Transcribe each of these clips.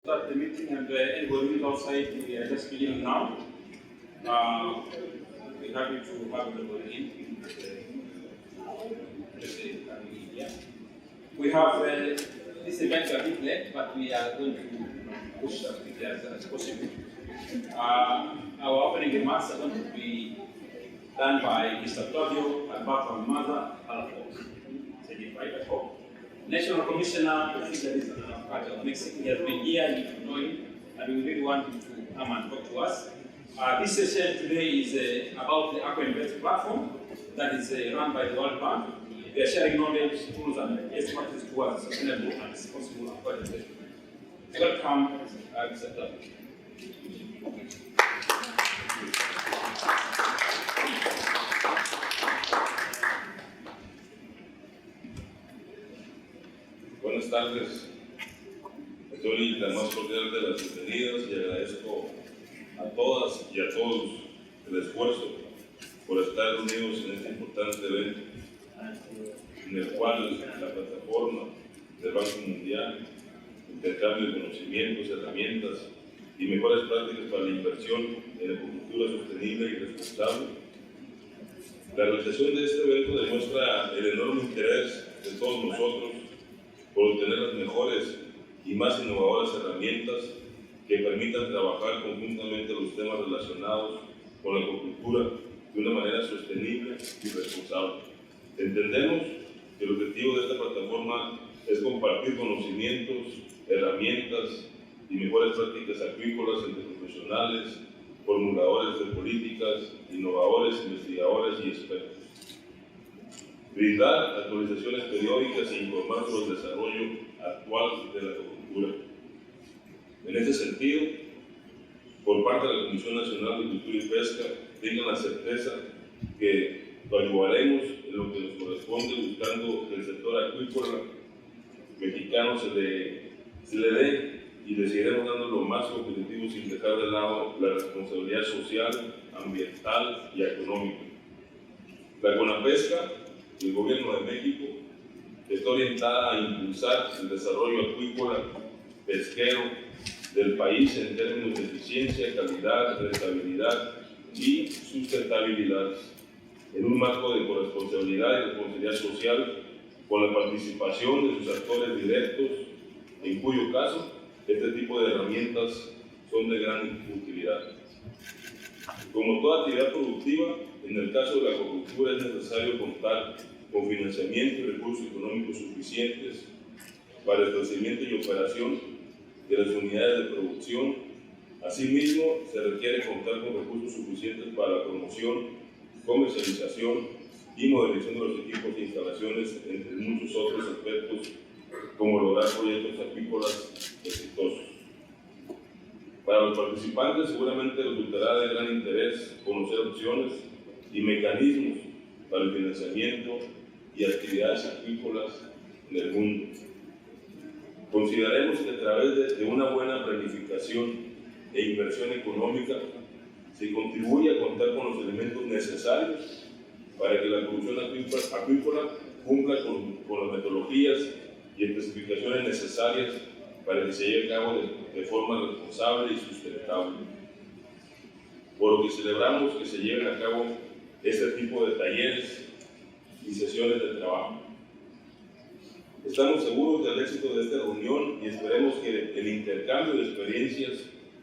Start the meeting, and anybody outside, we are just beginning now. We're happy to have everybody in. We have this event a bit late, but we are going to push as quickly as possible. Our opening remarks are going to be done by Mr. Claudio Alberto Almada Alafos, certified at home. National Commissioner for Fisheries and Agriculture of Mexico. He has been here, you know him, and we really want him to come and talk to us. This session today is about the Aquainvest platform that is run by the World Bank. We are sharing knowledge, tools, and expertise towards sustainable and responsible aquaculture. Welcome, Mr. Claudio. Buenas tardes, les doy la más cordial de las bienvenidas y agradezco a todas y a todos el esfuerzo por estar unidos en este importante evento, en el cual la plataforma del Banco Mundial, intercambio de conocimientos, herramientas y mejores prácticas para la inversión en agricultura sostenible y responsable. La realización de este evento demuestra el enorme interés de todos nosotros por obtener las mejores y más innovadoras herramientas que permitan trabajar conjuntamente los temas relacionados con la agricultura de una manera sostenible y responsable. Entendemos que el objetivo de esta plataforma es compartir conocimientos, herramientas y mejores prácticas acuícolas entre profesionales, formuladores de políticas, innovadores, investigadores y expertos. Brindar actualizaciones periódicas e informar sobre el desarrollo actual de la agricultura. En este sentido, por parte de la Comisión Nacional de Agricultura y Pesca, tengan la certeza que lo ayudaremos en lo que nos corresponde, buscando que el sector acuícola mexicano se le dé y le seguiremos dando lo más competitivo sin dejar de lado la responsabilidad social, ambiental y económica. La CONAPESCA, el Gobierno de México, está orientada a impulsar el desarrollo acuícola pesquero del país en términos de eficiencia, calidad, rentabilidad y sustentabilidad, en un marco de corresponsabilidad y responsabilidad social, con la participación de sus actores directos, en cuyo caso este tipo de herramientas son de gran utilidad. Como toda actividad productiva, en el caso de la acuicultura es necesario contar con financiamiento y recursos económicos suficientes para el crecimiento y operación de las unidades de producción. Asimismo, se requiere contar con recursos suficientes para la promoción, comercialización y modernización de los equipos e instalaciones, entre muchos otros aspectos, como lograr proyectos acuícolas exitosos. Para los participantes seguramente resultará de gran interés conocer opciones y mecanismos para el financiamiento y actividades acuícolas en el mundo. Consideremos que a través de una buena planificación e inversión económica se contribuye a contar con los elementos necesarios para que la producción acuícola cumpla con las metodologías y especificaciones necesarias para que se lleve a cabo de forma responsable y sustentable. Por lo que celebramos que se lleven a cabo este tipo de talleres y sesiones de trabajo. Estamos seguros del éxito de esta reunión y esperemos que el intercambio de experiencias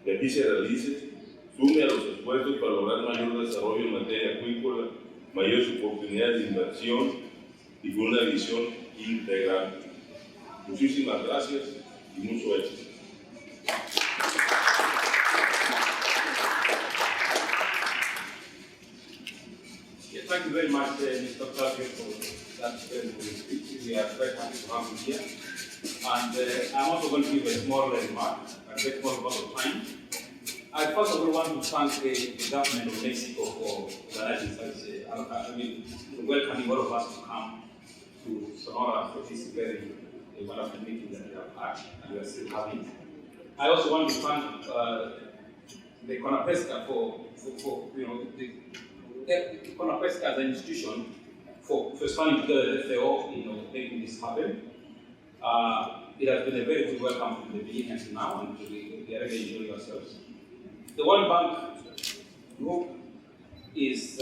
que aquí se realice sume a los esfuerzos para lograr mayor desarrollo en materia acuícola, mayores oportunidades de inversión y con una visión integral. Muchísimas gracias y mucho éxito. Thank you very much, Mr. Claudio, for that very good speech. We are very happy to have you here. And I'm also going to give a small remark, a very small amount of time. I first of all want to thank the government of Mexico for organizing such welcoming all of us to come to Sonora for this very wonderful meeting that we have had and we are still having. I also want to thank the CONAPESCA for the CONAPESCA as an institution for standing together, the FAO, making this happen. it has been a very good welcome from the beginning until now, and we are really enjoying ourselves. The World Bank Group is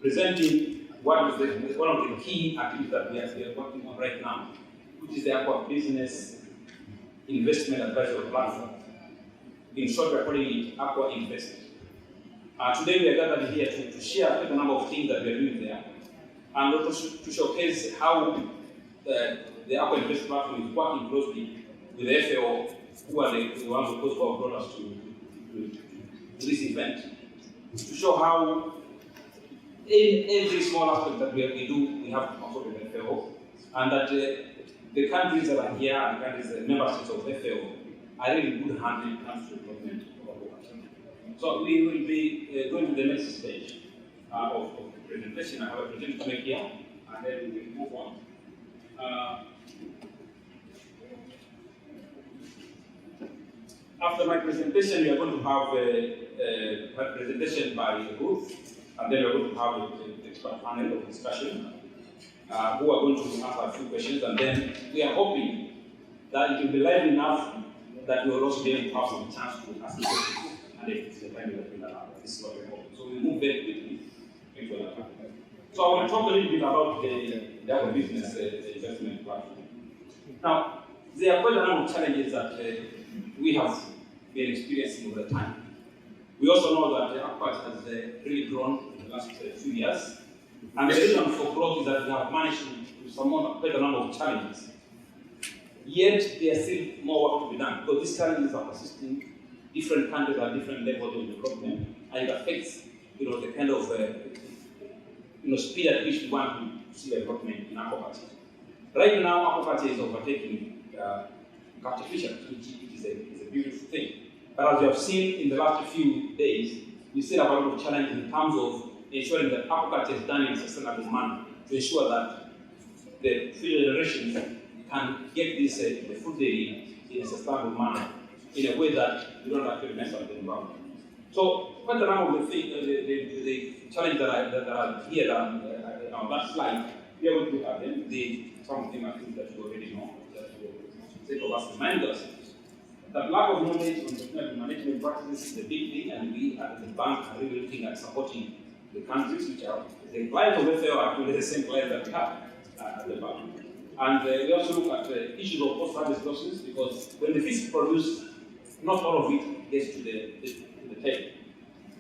presenting one of the key activities that we are working on right now, which is the Aqua Business Investment Advisory Platform. In short, we are calling it Aquainvest. Today we are gathered here to share a number of things that we are doing there, and also to showcase how the Aquainvest platform is working closely with the FAO, who are the ones who brought us to this event, to show how in every small aspect that we do, we have to consult with the FAO, and that the countries that are here, and the countries, the member states of FAO, are really in good hands when it comes to development of aquaculture. So we will be going to the next stage of the presentation. I have a presentation to make here, and then we will move on. After my presentation, we are going to have a presentation by Ruth, and then we are going to have an expert panel of discussion who are going to answer a few questions, and then we are hoping that it will be live enough that we will also be able to have some chance to ask questions, and if it's the time we will that. This is what we're hoping. So we move very quickly into that. So I want to talk a little bit about the Aqua Business investment platform. Now, there are quite a number of challenges that we have been experiencing over time. We also know that the Aqua has really grown in the last few years, and the reason for growth is that we have managed to surmount quite a number of challenges. Yet there is still more work to be done, because these challenges are persisting. Different countries are different levels of development, and it affects the kind of speed at which we want to see development in aquaculture. Right now, aquaculture is overtaking captive fisheries, which is a beautiful thing. But as we have seen in the last few days, we still have a lot of challenges in terms of ensuring that aquaculture is done in a sustainable manner to ensure that the future generations can get this the food they need in a sustainable manner, in a way that we don't actually mess up the environment. So, quite a number of the challenges that are here on that slide, we are going to have them. Some of them are things that you already know, that will take of us remind us. That lack of knowledge on sustainable management practices is a big thing, and we at the bank are really looking at supporting the countries which are the clients of FAO are actually the same clients that we have at the bank. And we also look at the issues of post-harvest losses, because when the fish is produced, not all of it gets to the table.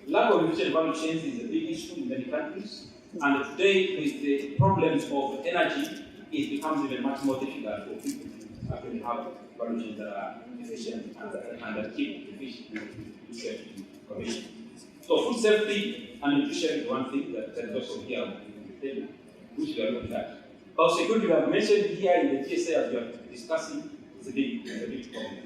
Lack of efficient value chains is a big issue in many countries, and today with the problems of energy, it becomes even much more difficult for people to actually have value chains that are efficient and that keep the fish in safety conditions. So food safety and nutrition is one thing that also here on the table, which we are looking at. Security, we have mentioned here in the GSA as we are discussing, is a big problem,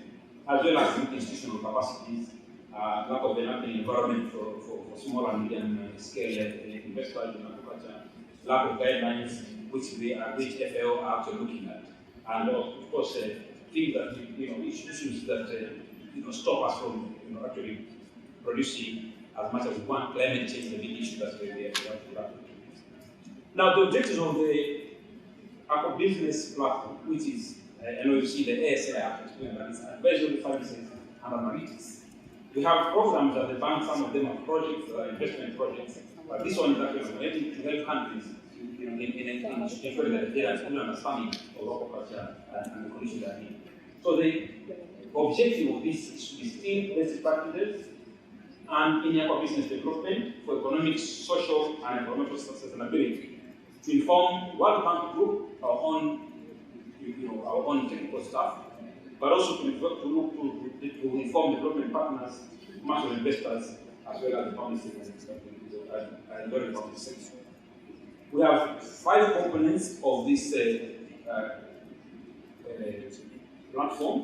as well as institutional capacities, lack of enabling environment for small and medium scale investors in agriculture, lack of guidelines which FAO are actually looking at, and of course things that issues that stop us from actually producing as much as we want. Climate change is a big issue that we have to tackle. Now, the objectives of the Aqua Business Platform, which is, I know you see the ASA, that is Advisory Services and Analytics. We have programs at the bank, some of them are projects, investment projects, but this one is actually to help countries in ensuring that they have a full understanding of aquaculture and the conditions they are in. So the objective of this is to distill best practices and in aqua business development for economic, social, and environmental sustainability, to inform World Bank Group, our own technical staff, but also to inform development partners, commercial investors, as well as the public sector. We have 5 components of this platform.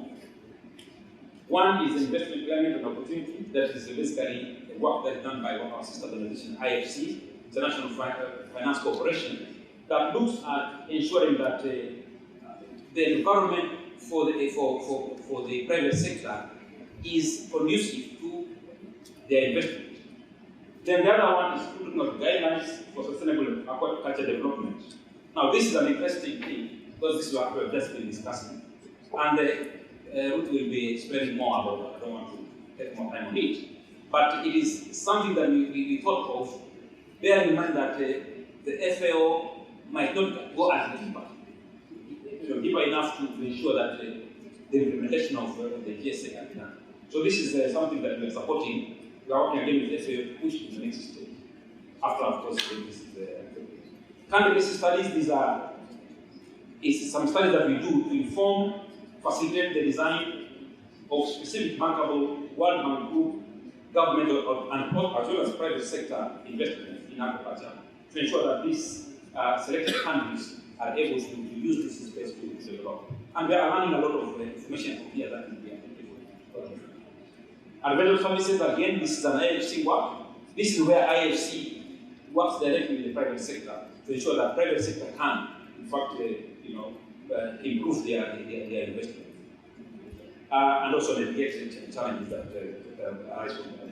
One is investment climate and opportunity. That is basically the work that is done by our sister organization, IFC, International Finance Corporation, that looks at ensuring that the environment for the private sector is conducive to their investment. Then the other one is looking at guidelines for sustainable aquaculture development. Now, this is an interesting thing, because this is what we've just been discussing. And Ruth will be explaining more about it. I don't want to take more time on it. But it is something that we thought of, bearing in mind that the FAO might not go as deeper, deeper enough to ensure that the implementation of the GSA can be done. So this is something that we are supporting. We are working again with FAO to push to the next stage. After, of course, this is country-based studies. These are some studies that we do to inform, facilitate the design of specific bankable World Bank Group, government, and as well as private sector investment in agriculture to ensure that these selected countries are able to use this space to develop. And we are learning a lot of information from here that will be applicable. Advisory services, again, this is an IFC work. This is where IFC works directly with the private sector to ensure that private sector can, in fact, improve their investment. And also navigate the challenges that arise from that.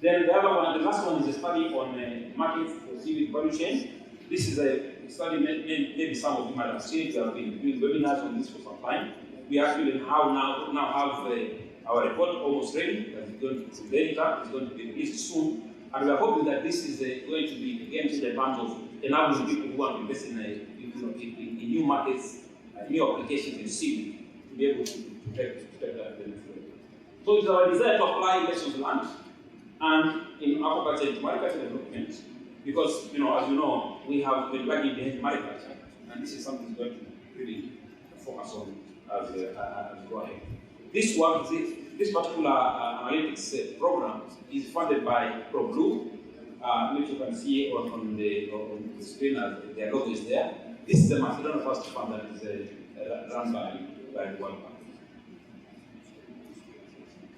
Then the other one, the last one is a study on markets for seaweed value chain. This is a study, maybe some of you might have seen it. We have been doing webinars on this for some time. We actually now have our report almost ready. That is going to be edited. It's going to be released soon. And we are hoping that this is going to be a game changer in terms of enabling people who want to invest in new markets, new applications in seaweed to be able to take that benefit. So it's our desire to apply lessons learned and in aquaculture and mariculture development, because as you know, we have been lagging behind mariculture, and this is something we're going to really focus on as we go ahead. This work, this particular analytics program is funded by ProBlue, which you can see on the screen as their logo is there. This is the Macedonia Trust Fund that is run by the World Bank.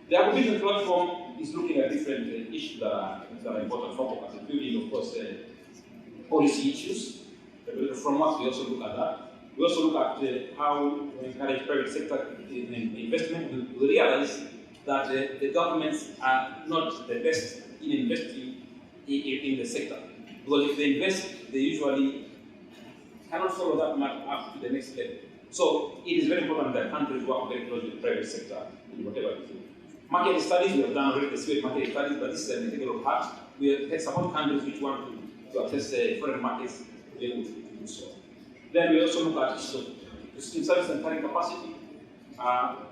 The acquisition platform is looking at different issues that are important for us, including, of course, policy issues. From what we also look at that. We also look at how we encourage private sector investment. We realize that the governments are not the best in investing in the sector. Because if they invest, they usually cannot follow that much up to the next level. So it is very important that countries work very closely with the private sector in whatever they do. Market studies, we have done already the seaweed market studies, but this is an integral part. We have support countries which want to access foreign markets to be able to do so. Then we also look at service and carrying capacity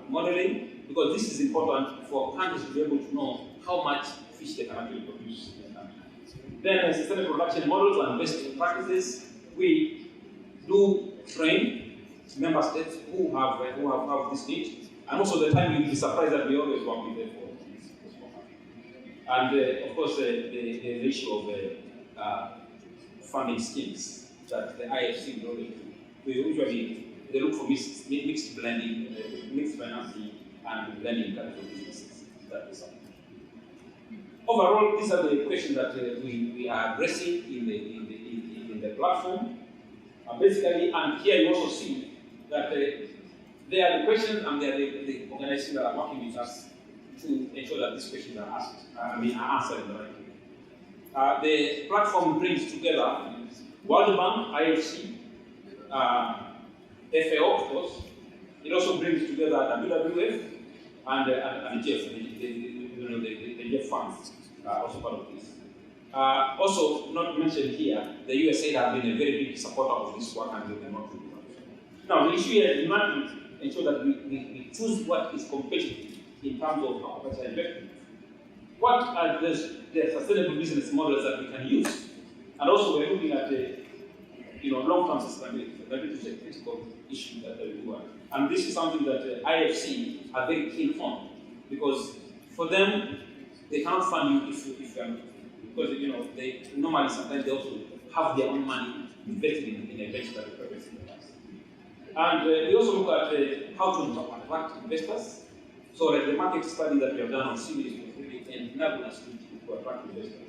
modeling, because this is important for countries to be able to know how much fish they can actually produce in the country. Then sustainable production models and best practices. We do train member states who have this need. And also the time you'll be surprised that we always work with them for this. And of course the issue of funding schemes that the IFC will always do. We usually look for mixed blending, mixed financing and blending capital businesses. That is something. Overall, these are the questions that we are addressing in the platform. Basically, and here you also see that they are the questions and they are the organizations that are working with us to ensure that these questions are asked, are answered in the right way. The platform brings together World Bank, IFC, FAO, of course. It also brings together WWF and the GEF, the GEF funds are also part of this. Also, not to mention here, the USA have been a very big supporter of this work and they not to do that. Now, the issue here is not to ensure that we choose what is competitive in terms of aquaculture investment. What are the sustainable business models that we can use? And also, we're looking at long-term sustainability. That is a critical issue that we do. And this is something that IFC are very keen on, because for them, they cannot fund you if you are not. Because they normally sometimes they also have their own money invested in a venture that the private sector has. And we also look at how to attract investors. So like the market study that we have done on seaweed is really enabling us to attract investors.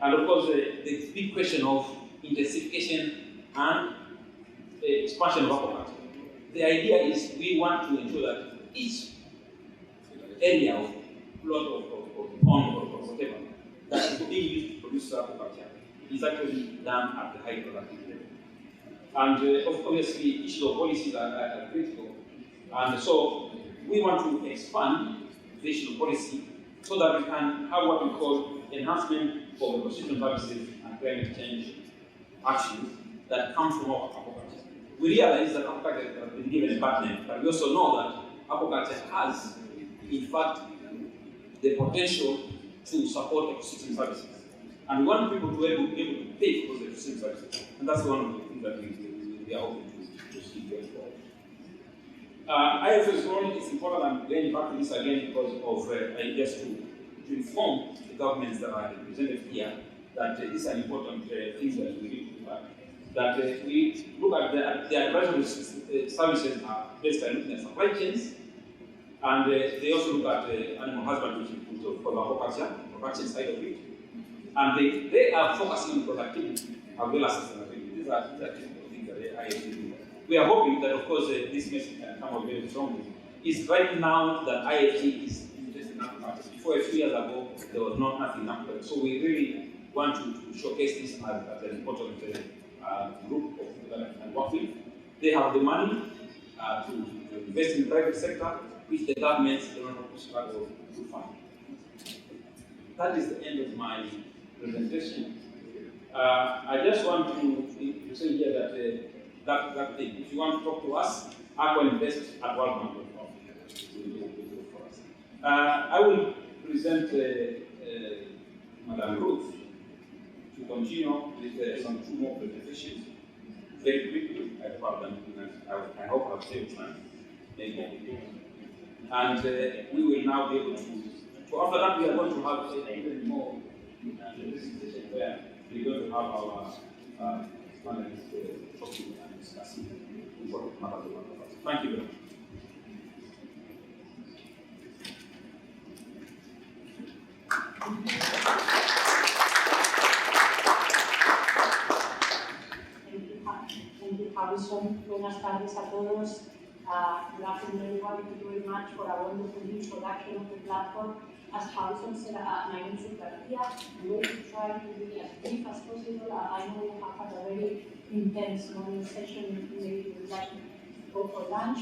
And of course, the big question of intensification and expansion of aquaculture. The idea is we want to ensure that each area of plot of pond or whatever that is being used to produce aquaculture is actually done at the high productive level. And obviously, issues of policies are critical. And so we want to expand the issue of policy so that we can have what we call enhancement of ecosystem services and climate change actions that come from aquaculture. We realize that aquaculture has been given a bad name, but we also know that aquaculture has, in fact, the potential to support ecosystem services. And we want people to be able to pay for those ecosystem services. And that's one of the things that we are hoping to see going forward. IFS role is important. I'm going back to this again because of just to inform the governments that are represented here that this is an important thing that we need to do. That we look at the advisory services are based on looking at supply chains, and they also look at animal husbandry, which is for the aquaculture, production side of it. And they are focusing on productivity as well as sustainability. These are typical things that the IFT do. We are hoping that, of course, this message can come out very strongly. It's right now that IFT is interested in aquaculture. Before a few years ago, there was nothing aquaculture. So we really want to showcase this as an important group of people that can work with. They have the money to invest in the private sector, which the governments do not struggle to fund. That is the end of my presentation. I just want to say here that that thing. If you want to talk to us, Aquainvest at worldbank.com. I will present Madam Ruth to continue with some two more presentations very quickly. I hope I've saved time. And we will now be able to. So after that, we are going to have even more presentation where we're going to have our panelists talking and discussing important matters about us. Thank you very much. Thank you, Harrison. Buenas tardes a todos. Good afternoon, everyone. Thank you very much for a wonderful introduction of the platform. As Harrison said, my name is Garcia. I'm going to try to be as brief as possible. I know we have had a very intense morning session. Maybe we would like to go for lunch.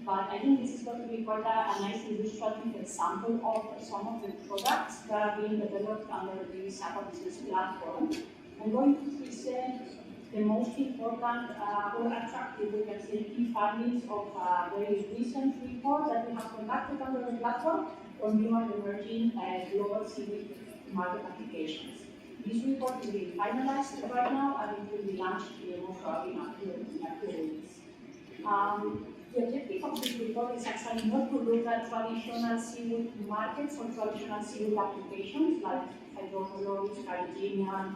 But I think this is going to be quite a nice illustrative example of some of the products that are being developed under the Aqua Business platform. I'm going to present the most important or attractive, we can say, key findings of a very recent report that we have conducted under the platform on new and emerging global seaweed market applications. This report is being finalized right now and it will be launched most probably in a few weeks. The objective of this report is actually not to look at traditional seaweed markets or traditional seaweed applications like hydrocolloids, carcinogen,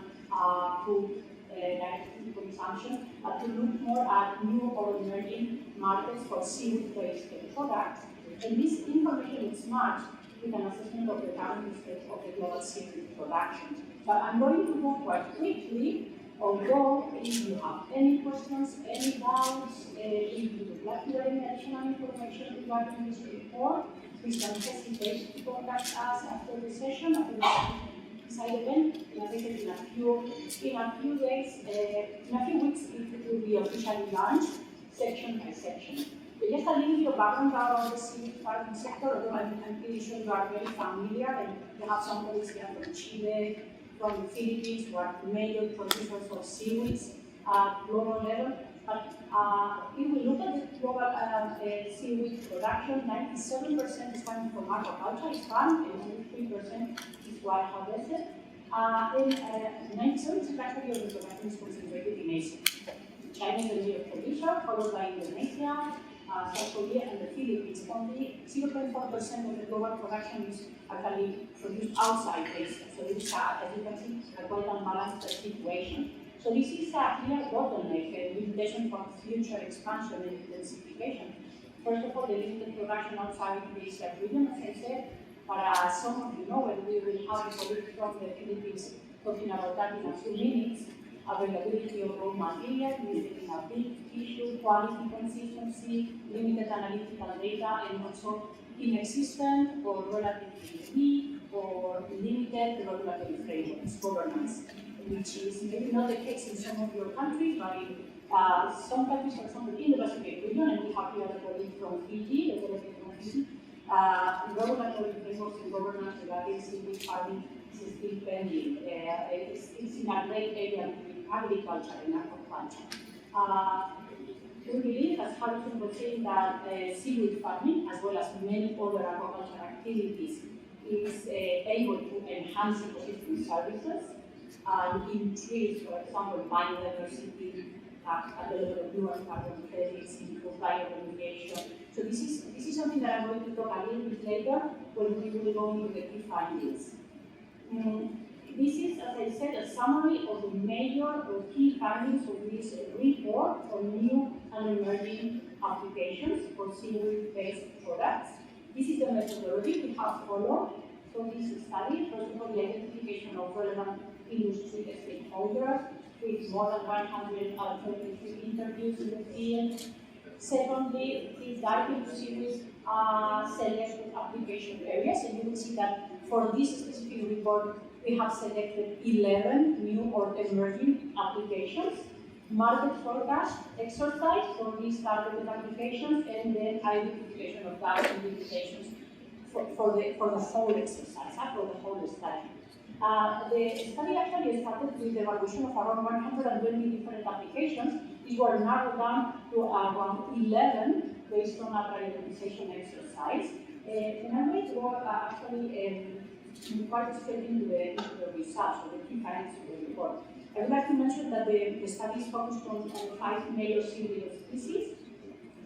food, direct food consumption, but to look more at new or emerging markets for seaweed-based products. And this information is matched with an assessment of the current state of the global seaweed production. But I'm going to go quite quickly, although if you have any questions, any doubts, if you would like to get any additional information regarding this report, please don't hesitate to contact us after the session, after the side event. As I said, in a few days, in a few weeks, it will be officially launched, section by section. But just a little bit of background about the seaweed farming sector, although I'm pretty sure you are very familiar, and you have some colleagues here from Chile, from the Philippines, who are major producers of seaweeds at global level. But if we look at the global seaweed production, 97% is coming from aquaculture, is farmed, and only 3% is wild harvested. And 97% actually of the production is concentrated in Asia. China is the major producer, followed by Indonesia, South Korea, and the Philippines. Only 0.4% of the global production is actually produced outside Asia. So it's, as you can see, a quite unbalanced situation. So this is a clear bottleneck and limitation for future expansion and intensification. First of all, the limited production outside the Asia region, as I said, but some of you know, and we will have a colleague from the Philippines talking about that in a few minutes. Availability of raw material, being a big issue, quality consistency, limited analytical data, and also inexistent or relatively weak or limited regulatory frameworks, governance, which is maybe not the case in some of your countries, but in Some countries, for example, in the Pacific region, and we have here a colleague from Fiji, the delegate from Fiji, regulatory frameworks and governance regarding seaweed farming is still pending. It's in a great area between agriculture and aquaculture. We believe, as Harrison was saying, that seaweed farming, as well as many other aquaculture activities, is able to enhance ecosystem services and increase, for example, biodiversity at the level of dual carbon credits, improve bioremediation. So this is something that I'm going to talk a little bit later when we will go into the key findings. This is, as I said, a summary of the major or key findings of this report on new and emerging applications for seaweed-based products. This is the methodology we have followed for this study. First of all, the identification of relevant industry stakeholders with more than 123 interviews in the field. Secondly, please dive into series selected application areas, and you will see that for this specific report, we have selected 11 new or emerging applications, market forecast exercise for these targeted applications, and then identification of that limitations for the whole exercise, for the whole study. The study actually started with the evaluation of around 120 different applications. These were narrowed down to around 11 based on a prioritization exercise. And I'm going to go actually quite straight into the results or the key findings of the report. I would like to mention that the study is focused on 5 major seaweed species,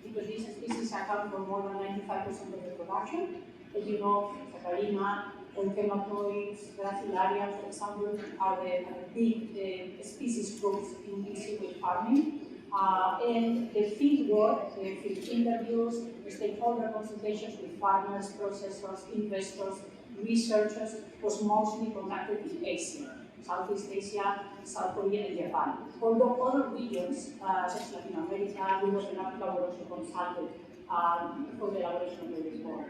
because these species account for more than 95% of the production. As you know, Saccharina, Onchematoids, Gracilaria, for example, are the big species groups in seaweed farming. And the field work, the field interviews, the stakeholder consultations with farmers, processors, investors, researchers was mostly conducted in Asia, Southeast Asia, South Korea, and Japan. Although other regions, such as Latin America, Europe, and Africa were also consulted for the elaboration of the report.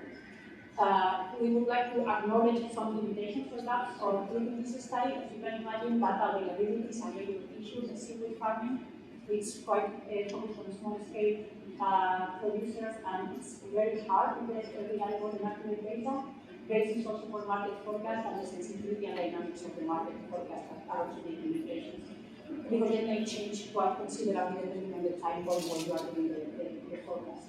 We would like to acknowledge some limitations for that. So during this study, as you can imagine, data availability is a major issue in seaweed farming. It's quite focused on small scale producers, and it's very hard to get reliable and accurate data. Basis also for market forecast and the sensitivity and dynamics of the market forecast are also big limitations, because they may change quite considerably depending on the time point when you are doing the forecast.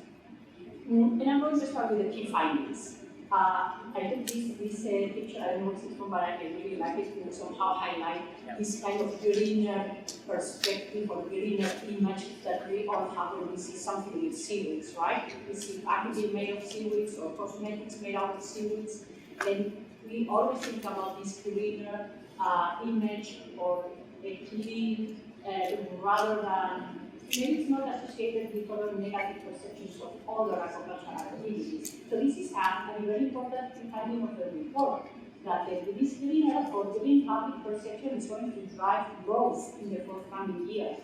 And I'm going to start with the key findings. I took this picture, I don't know if it's from, but I really like it to somehow highlight this kind of greener perspective or greener image that we all have when we see something with seaweeds, right? We see packaging made of seaweeds or cosmetics made out of seaweeds, and we always think about this greener image or a clean rather than, maybe it's not associated with other negative perceptions of other aquacultural activities. So this is a very important finding of the report, that this greener or green public perception is going to drive growth in the forthcoming years.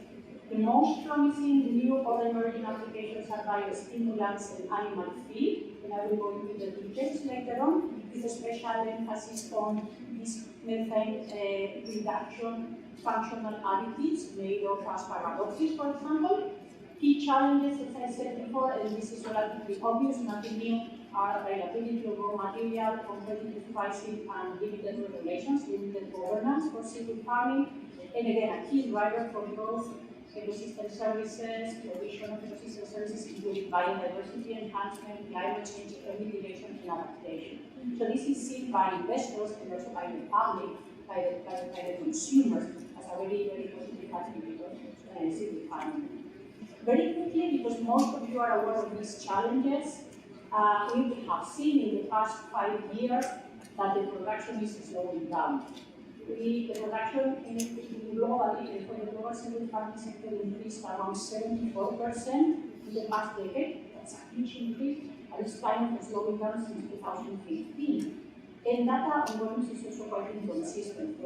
The most promising new or emerging applications are biostimulants and animal feed, and I will go into the details later on, with a special emphasis on this methane reduction functional additives made of asparagopsis, for example. Key challenges, as I said before, and this is relatively obvious, nothing new, are availability of raw material, competitive pricing, and limited regulations, limited governance for seaweed farming. And again, a key driver for growth, ecosystem services, provision of ecosystem services, including biodiversity enhancement, climate change, mitigation, and adaptation. So this is seen by investors and also by the public, by the consumers, as a very, very positive attribute of seaweed farming. Very quickly, because most of you are aware of these challenges, we have seen in the past 5 years that the production is slowing down. The production globally for the global seaweed farming sector increased around 74% in the past decade. That's a huge increase, and it's kind of slowing down since 2015. And data on volumes is also quite inconsistent.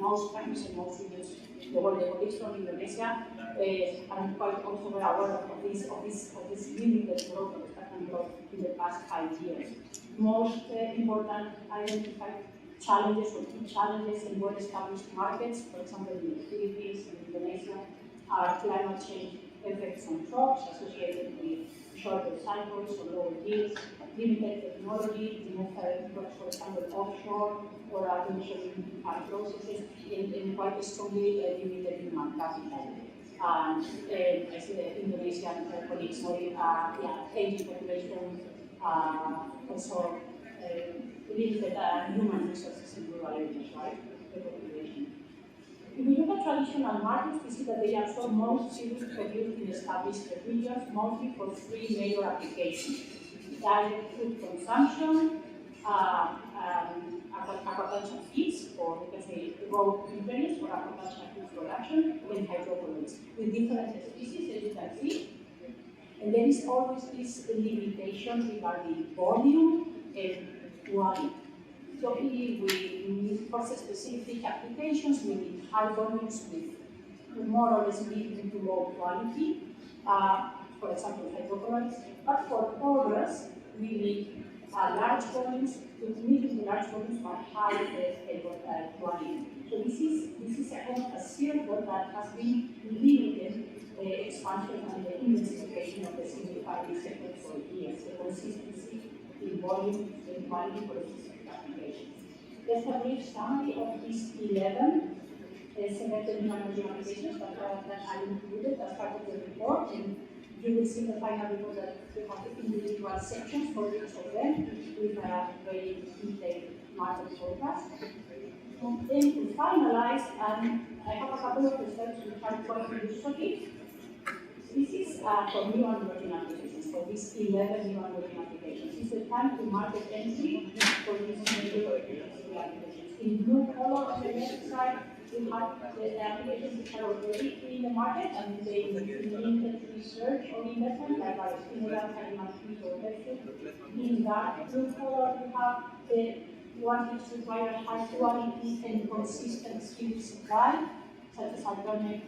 Most countries and most regions, the colleagues from Indonesia, are quite also aware of this limited growth of stagnant growth in the past 5 years. Most important identified challenges or key challenges in well-established markets, for example in the Philippines and Indonesia, are climate change effects on crops associated with shorter cycles or lower yields, limited technology, remove crops, for example, offshore, or artificial farm processes, and quite strongly limited human capital. And as the Indonesian colleagues noted, aging population, also limited human resources in rural areas, right? The population. If we look at traditional markets, we see that they are so most seriously produced in established regions, mostly for three major applications: direct food consumption, aquaculture feeds, or we can say raw ingredients for aquaculture food production, and hydroponics, with different species, as you can see. And there is always this limitation regarding volume and quality. So if we for specific applications, we need high volumes with more or less medium to low quality, for example, hydroponics. But for others, we need large volumes to medium to large volumes, but high quality. So this is a circle that has been limited expansion and the intensification of the simplified sector for years. The consistency in volume and quality for specific applications. There's a brief summary of these 11 selected technology applications that I included as part of the report, and you will see the final report that we have individual sections for each of them with a very detailed market forecast. And then to finalize, I have a couple of results which are quite illustrative. This is for new and emerging applications, for these 11 new and emerging applications. This is the time to market entry for these major applications. In blue color on the left side, we have the applications which are already in the market and they limited research or investment, like biostimulants, animal feed, or pet food. In dark blue color, we have the ones which require high quality and consistent skill supply, such as alternative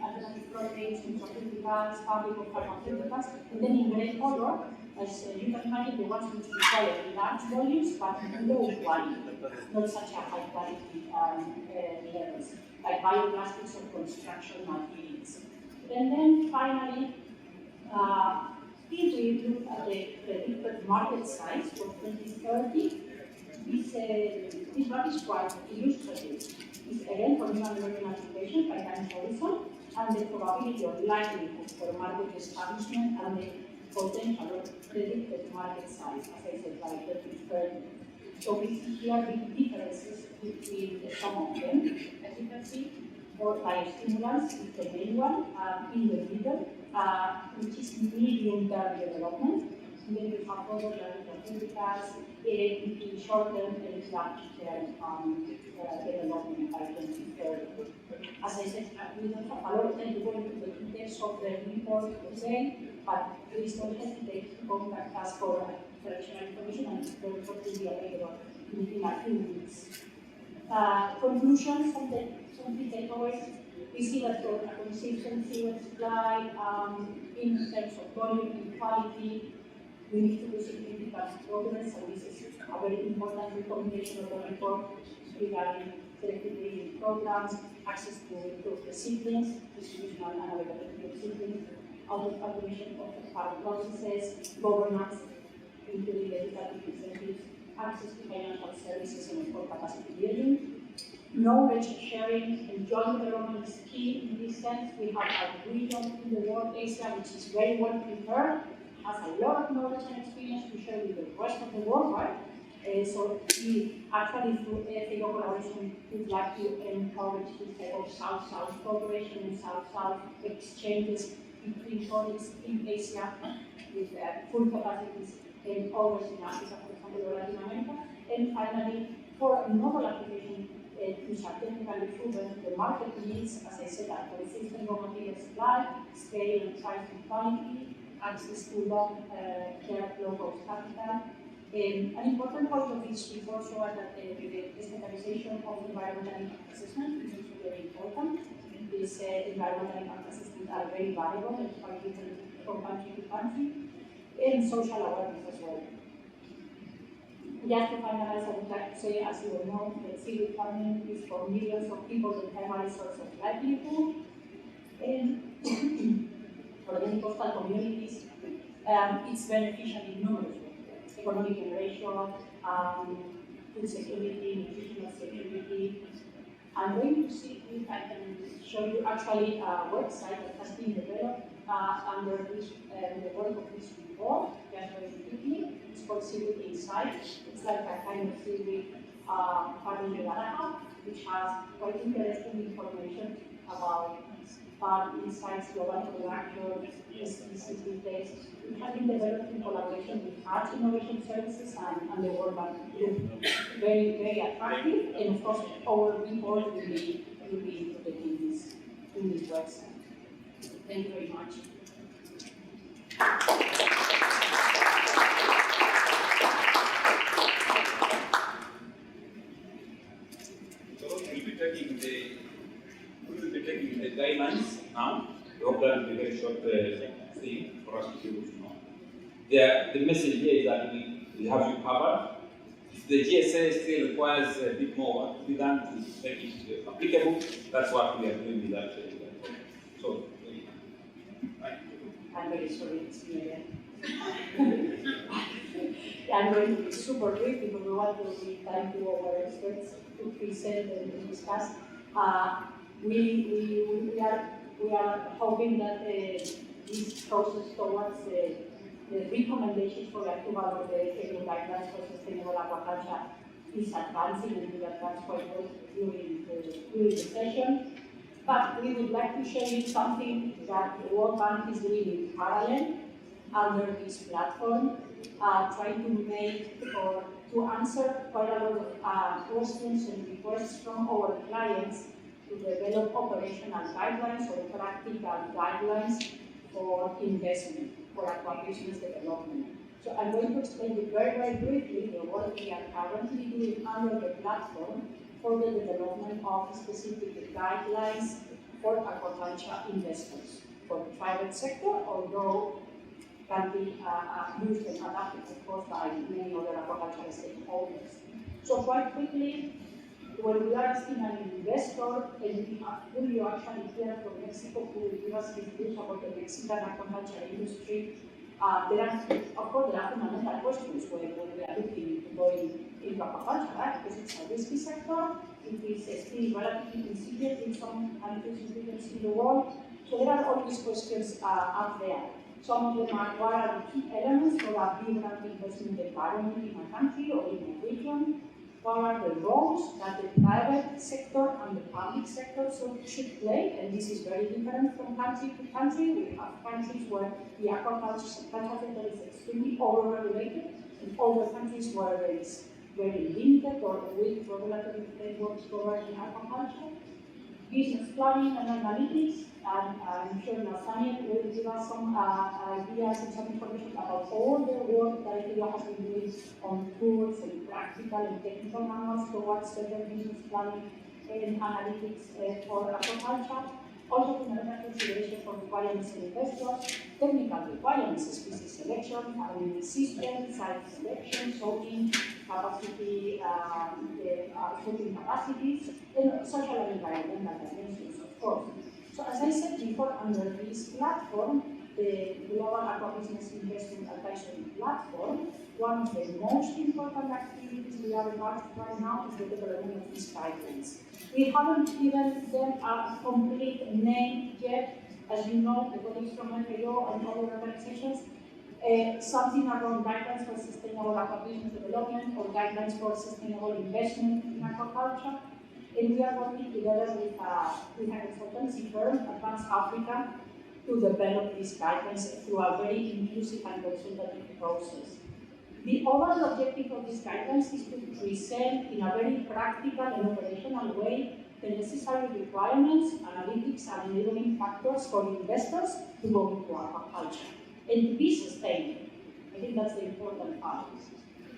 proteins, nutraceuticals, public or pharmaceuticals, and then in gray color, as you can imagine, the ones which require large volumes but low quality, not such a high quality levels, like bioplastics or construction materials. And then finally, if we look at the predicted market size for 2030, this one is quite illustrative. It's again for new and emerging applications by time horizon, and the probability or likelihood for market establishment and the potential or predicted market size, as I said, by 2030. So we see here big differences between some of them, as you can see, or biostimulants is the main one in the middle, which is medium-term development. And then we have other nutraceuticals in short-term and long-term development by 2030. As I said, we don't have a lot of time to go into the details of the report today, but please don't hesitate to contact us for additional information, and the report will be available within a few weeks. Conclusions, some key takeaways. We see that for a consistency with supply in terms of volume and quality, we need to do significant progress, and this is a very important recommendation of the report regarding selective breeding programs, access to improved recipients, distribution and availability of recipients, automation of farm processes, governance, including legislative incentives, access to financial services and for capacity building. Knowledge sharing and joint development is key in this sense. We have a region in the world, Asia, which is very well prepared, has a lot of knowledge and experience to share with the rest of the world, right? So we actually, through ethical collaboration, would like to encourage this type of South-South cooperation and South-South exchanges between colleagues in Asia with full capacities and others in Africa, for example, or Latin America. And finally, for a novel application, which are technically proven, the market needs, as I said, a consistent raw material supply, scale and price and quality, access to long-term low-cost capital. An important point of this report shows that the standardization of environmental impact assessment is also very important. These environmental impact assessments are very valuable and quite different from country to country, and social awareness as well. Just to finalize, I would like to say, as you all know, that seaweed farming is for millions of people the primary source of livelihood. And for many coastal communities, it's beneficial in numerous ways. Economic generation, food security, nutritional security. I'm going to see if I can show you actually a website that has been developed under this, the work of this report, just very quickly. It's called Civic Insight. It's like a kind of civic farming data, which has quite interesting information about farm insights, global production, species details. It has been developed in collaboration with Arts Innovation Services and the World Bank Group. Very, very attractive, and of course, our report will be included in this website. Thank you very much. So we will be taking the guidelines now. I hope that will be a very short thing for us to be able to know. The message here is that we have you covered. If the GSA still requires a bit more work to be done to make it applicable, that's what we are doing with that. So, I'm very sorry, it's me again. I'm going to be super brief because we want to give time to our experts to present and to discuss. We are hoping that this process towards the recommendations for the approval of the EU guidelines for sustainable aquaculture is advancing and will advance quite well during the session. But we would like to show you something that the World Bank is doing in parallel under this platform, trying to make or to answer quite a lot of questions and requests from our clients to develop operational guidelines or practical guidelines for investment, for aquabusiness development. So I'm going to explain you very, very briefly the work we are currently doing under the platform for the development of specific guidelines for aquaculture investors, for the private sector, although can be used and adapted, of course, by many other aquaculture stakeholders. So quite quickly, when we are asking an investor, and we have Julio actually here from Mexico who will give us his views about the Mexican aquaculture industry, there are fundamental questions when we are looking into going into aquaculture, right? Because it's a risky sector, it is still relatively incipient in some countries in the world, so there are always questions up there. Some of them are what are the key elements for a vibrant investment environment in a country or in a region? What are the roles that the private sector and the public sector should play? And this is very different from country to country. We have countries where the aquaculture sector is extremely over-regulated, and other countries where there is very limited or weak regulatory frameworks governing aquaculture. Business planning and analytics, and I'm sure Nathaniel will give us some ideas and some information about all the work that IKEA has been doing on tools and practical and technical manuals towards better business planning and analytics for aquaculture. Also, fundamental consideration for requirements for investors, technical requirements, species selection, farming system, site selection, sorting capacity, sorting capacities, and social and environmental dimensions, of course. So, as I said before, under this platform, the Global Aquabusiness Investment Advisory Platform, one of the most important activities we are involved right now is the development of these guidelines. We haven't given them a complete name yet. As you know, the colleagues from NGO and other organizations, something around guidelines for sustainable aquabusiness development or guidelines for sustainable investment in aquaculture. And we are working together with a consultancy firm, Advanced Africa, to develop these guidelines through a very inclusive and consultative process. The overall objective of these guidelines is to present in a very practical and operational way the necessary requirements, analytics, and enabling factors for investors to go into aquaculture and to be sustainable. I think that's the important part.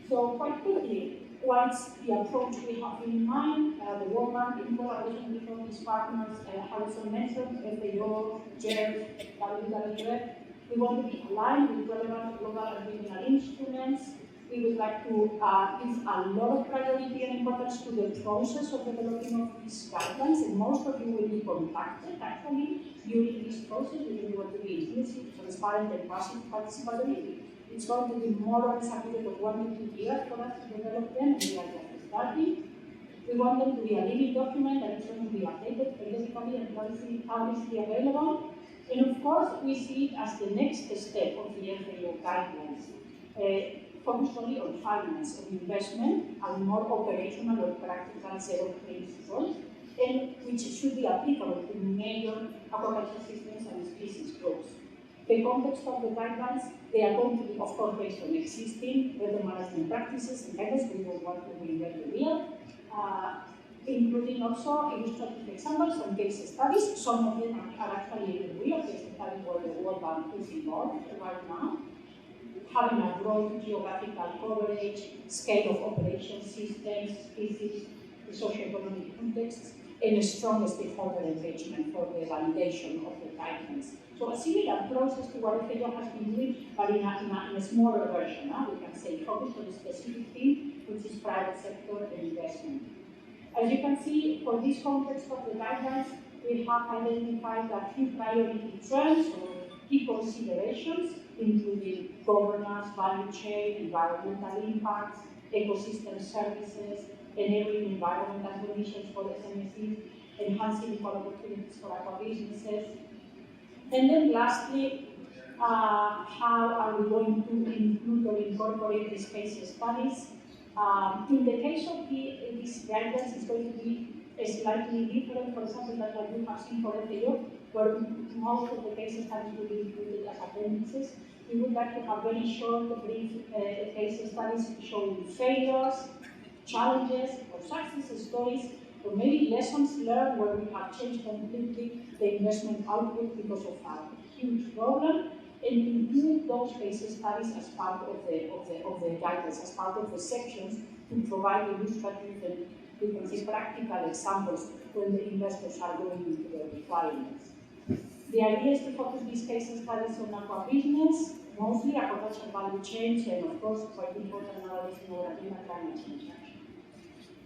So quite quickly, what's the approach we have in mind? The World Bank, in collaboration with all these partners, Harrison mentioned, FAO, GERD, WWF, we want to be aligned with relevant global and regional instruments. we would like to give a lot of priority and importance to the process of developing of these guidelines, and most of you will be contacted actually during this process. We will want to be inclusive, transparent, and participatory. It's going to be more or less a period of 1 to 2 years for us to develop them, and we are just starting. We want them to be a living document that is going to be updated periodically and publicly available. And of course, we see it as the next step of the FAO guidelines, focused only on finance, on investment, and more operational or practical set of principles, and which should be applicable to major aquaculture systems and species groups. The context of the guidelines, they are going to be, of course, based on existing water management practices and guidelines. We don't want to reinvent the wheel. Including also illustrative examples and case studies. Some of them are actually in the real case studies where the World Bank is involved right now. Having a broad geographical coverage, scale of operation systems, species, the socio-economic context, and a strong stakeholder engagement for the validation of the guidelines. So a similar process to what FAO has been doing, but in a smaller version. We can say focused on a specific theme, which is private sector and investment. As you can see, for this context of the guidelines, we have identified a few priority trends or key considerations, including governance, value chain, environmental impacts, ecosystem services, enabling environmental conditions for SMEs, enhancing equal opportunities for aqua businesses. And then lastly, how are we going to include or incorporate these case studies? In the case of these guidelines, it's going to be slightly different, for example, than what you have seen for FAO, where most of the case studies will be included as appendices. We would like to have very short, brief case studies showing failures, challenges, or success stories, or maybe lessons learned where we have changed completely the investment output because of a huge problem, and include those case studies as part of the guidelines, as part of the sections, to provide illustrative and, we can say, practical examples when the investors are going into the requirements. The idea is to focus these case studies on aqua business, mostly aquaculture value chains, and of course, quite important nowadays in our climate change action.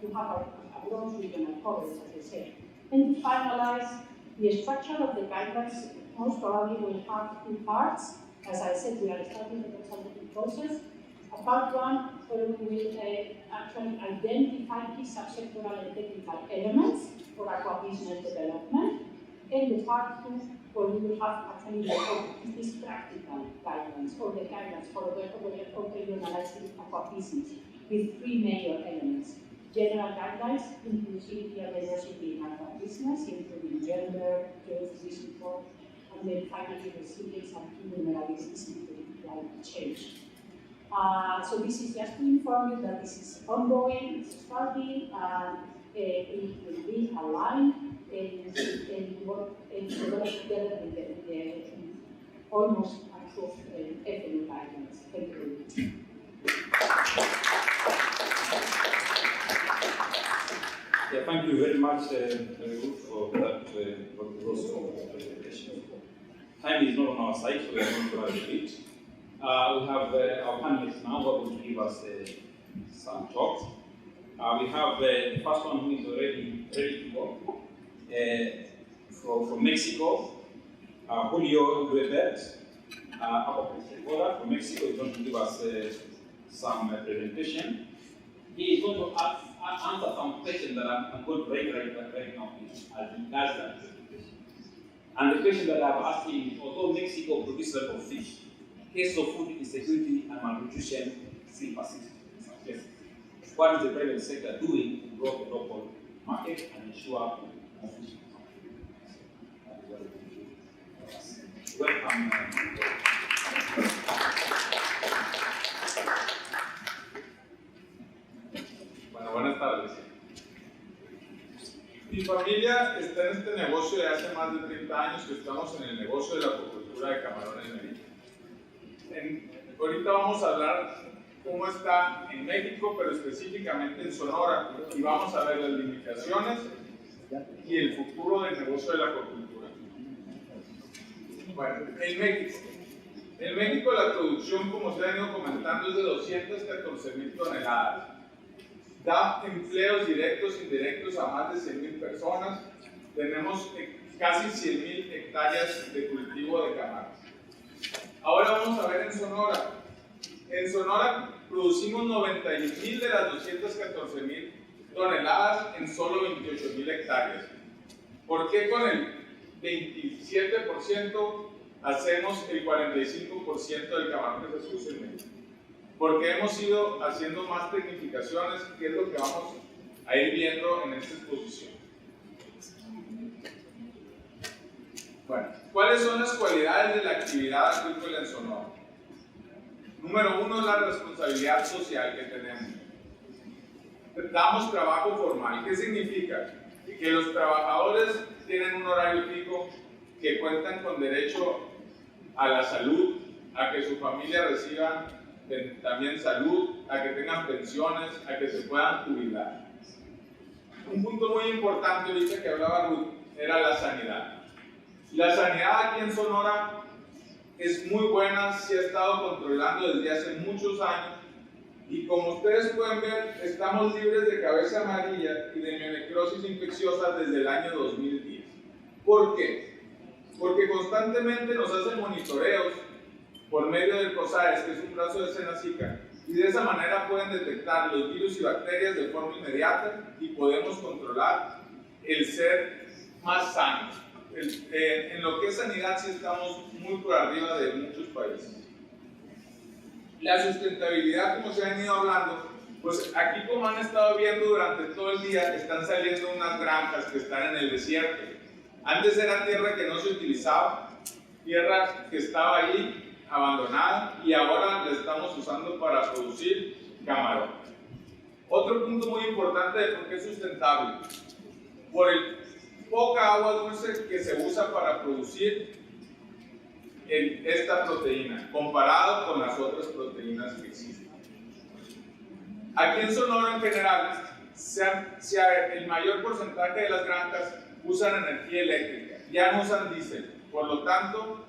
To have a broad regional coverage, as I said. And to finalize, the structure of the guidelines most probably will have two parts. As I said, we are starting the consultative process. A part one, where we will actually identify key subsectoral and technical elements for aqua business development. And the part two, where we will have actually these practical guidelines, or the guidelines for operationalizing aqua business, with three major elements. General guidelines, inclusivity and diversity in aqua business, including gender, justice, support, and then finally resilience and key vulnerabilities, including climate change. So this is just to inform you that this is ongoing, it's starting, and it will be aligned and work and develop together with the almost approved FAO guidelines. Thank you very much. Yeah, thank you very much, Ruth, for that for those presentation. Time is not on our side, so we are going to run a bit. We have our panelists now who are going to give us some talks. We have the first one who is already ready to go. From Mexico, Julio Guebert, from Mexico, is going to give us some presentation. He is going to answer some questions that I'm going to write right now as he does that presentation. And the question that I've asked him is, although Mexico produces a lot of fish, case of food insecurity and malnutrition still persist. What is the private sector doing to grow the local market and ensure more fish? Welcome. Bueno, buenas tardes. Mi familia está en este negocio de hace más de 30 años que estamos en el negocio de la acuicultura de camarones en México. Ahorita vamos a hablar cómo está en México, pero específicamente en Sonora, y vamos a ver las limitaciones y el futuro del negocio de la acuicultura. Bueno, en México, En México la producción, como se ha venido comentando, es de 214,000 toneladas. Da empleos directos e indirectos a más de 100,000 personas. Tenemos casi 100,000 hectáreas de cultivo de camarones. Ahora vamos a ver en Sonora. En Sonora producimos 91,000 de las 214,000 toneladas en solo 28,000 hectáreas. ¿Por qué con el 27% hacemos el 45% del camarón que se produce en México? Porque hemos ido haciendo más tecnificaciones, que es lo que vamos a ir viendo en esta exposición. Bueno, ¿cuáles son las cualidades de la actividad agrícola en Sonora? Número uno es la responsabilidad social que tenemos. Damos trabajo formal. ¿Qué significa? Que los trabajadores tienen un horario fijo, que cuentan con derecho a la salud, a que su familia reciba también salud, a que tengan pensiones, a que se puedan jubilar. Un punto muy importante ahorita que hablaba Ruth era la sanidad. La sanidad aquí en Sonora es muy buena, se ha estado controlando desde hace muchos años y como ustedes pueden ver, estamos libres de cabeza amarilla y de mionecrosis infecciosa desde el año 2010. ¿Por qué? Porque constantemente nos hacen monitoreos por medio del COSAES, que es un brazo de Senacica, y de esa manera pueden detectar los virus y bacterias de forma inmediata y podemos controlar el ser más sanos. En lo que es sanidad sí estamos muy por arriba de muchos países. La sustentabilidad, como se ha venido hablando, pues aquí como han estado viendo durante todo el día, están saliendo unas granjas que están en el desierto. Antes era tierra que no se utilizaba, tierra que estaba ahí abandonada y ahora la estamos usando para producir camarón. Otro punto muy importante de por qué es sustentable, por el poca agua dulce que se usa para producir esta proteína, comparado con las otras proteínas que existen. Aquí en Sonora en general, el mayor porcentaje de las granjas usan energía eléctrica, ya no usan diésel, por lo tanto,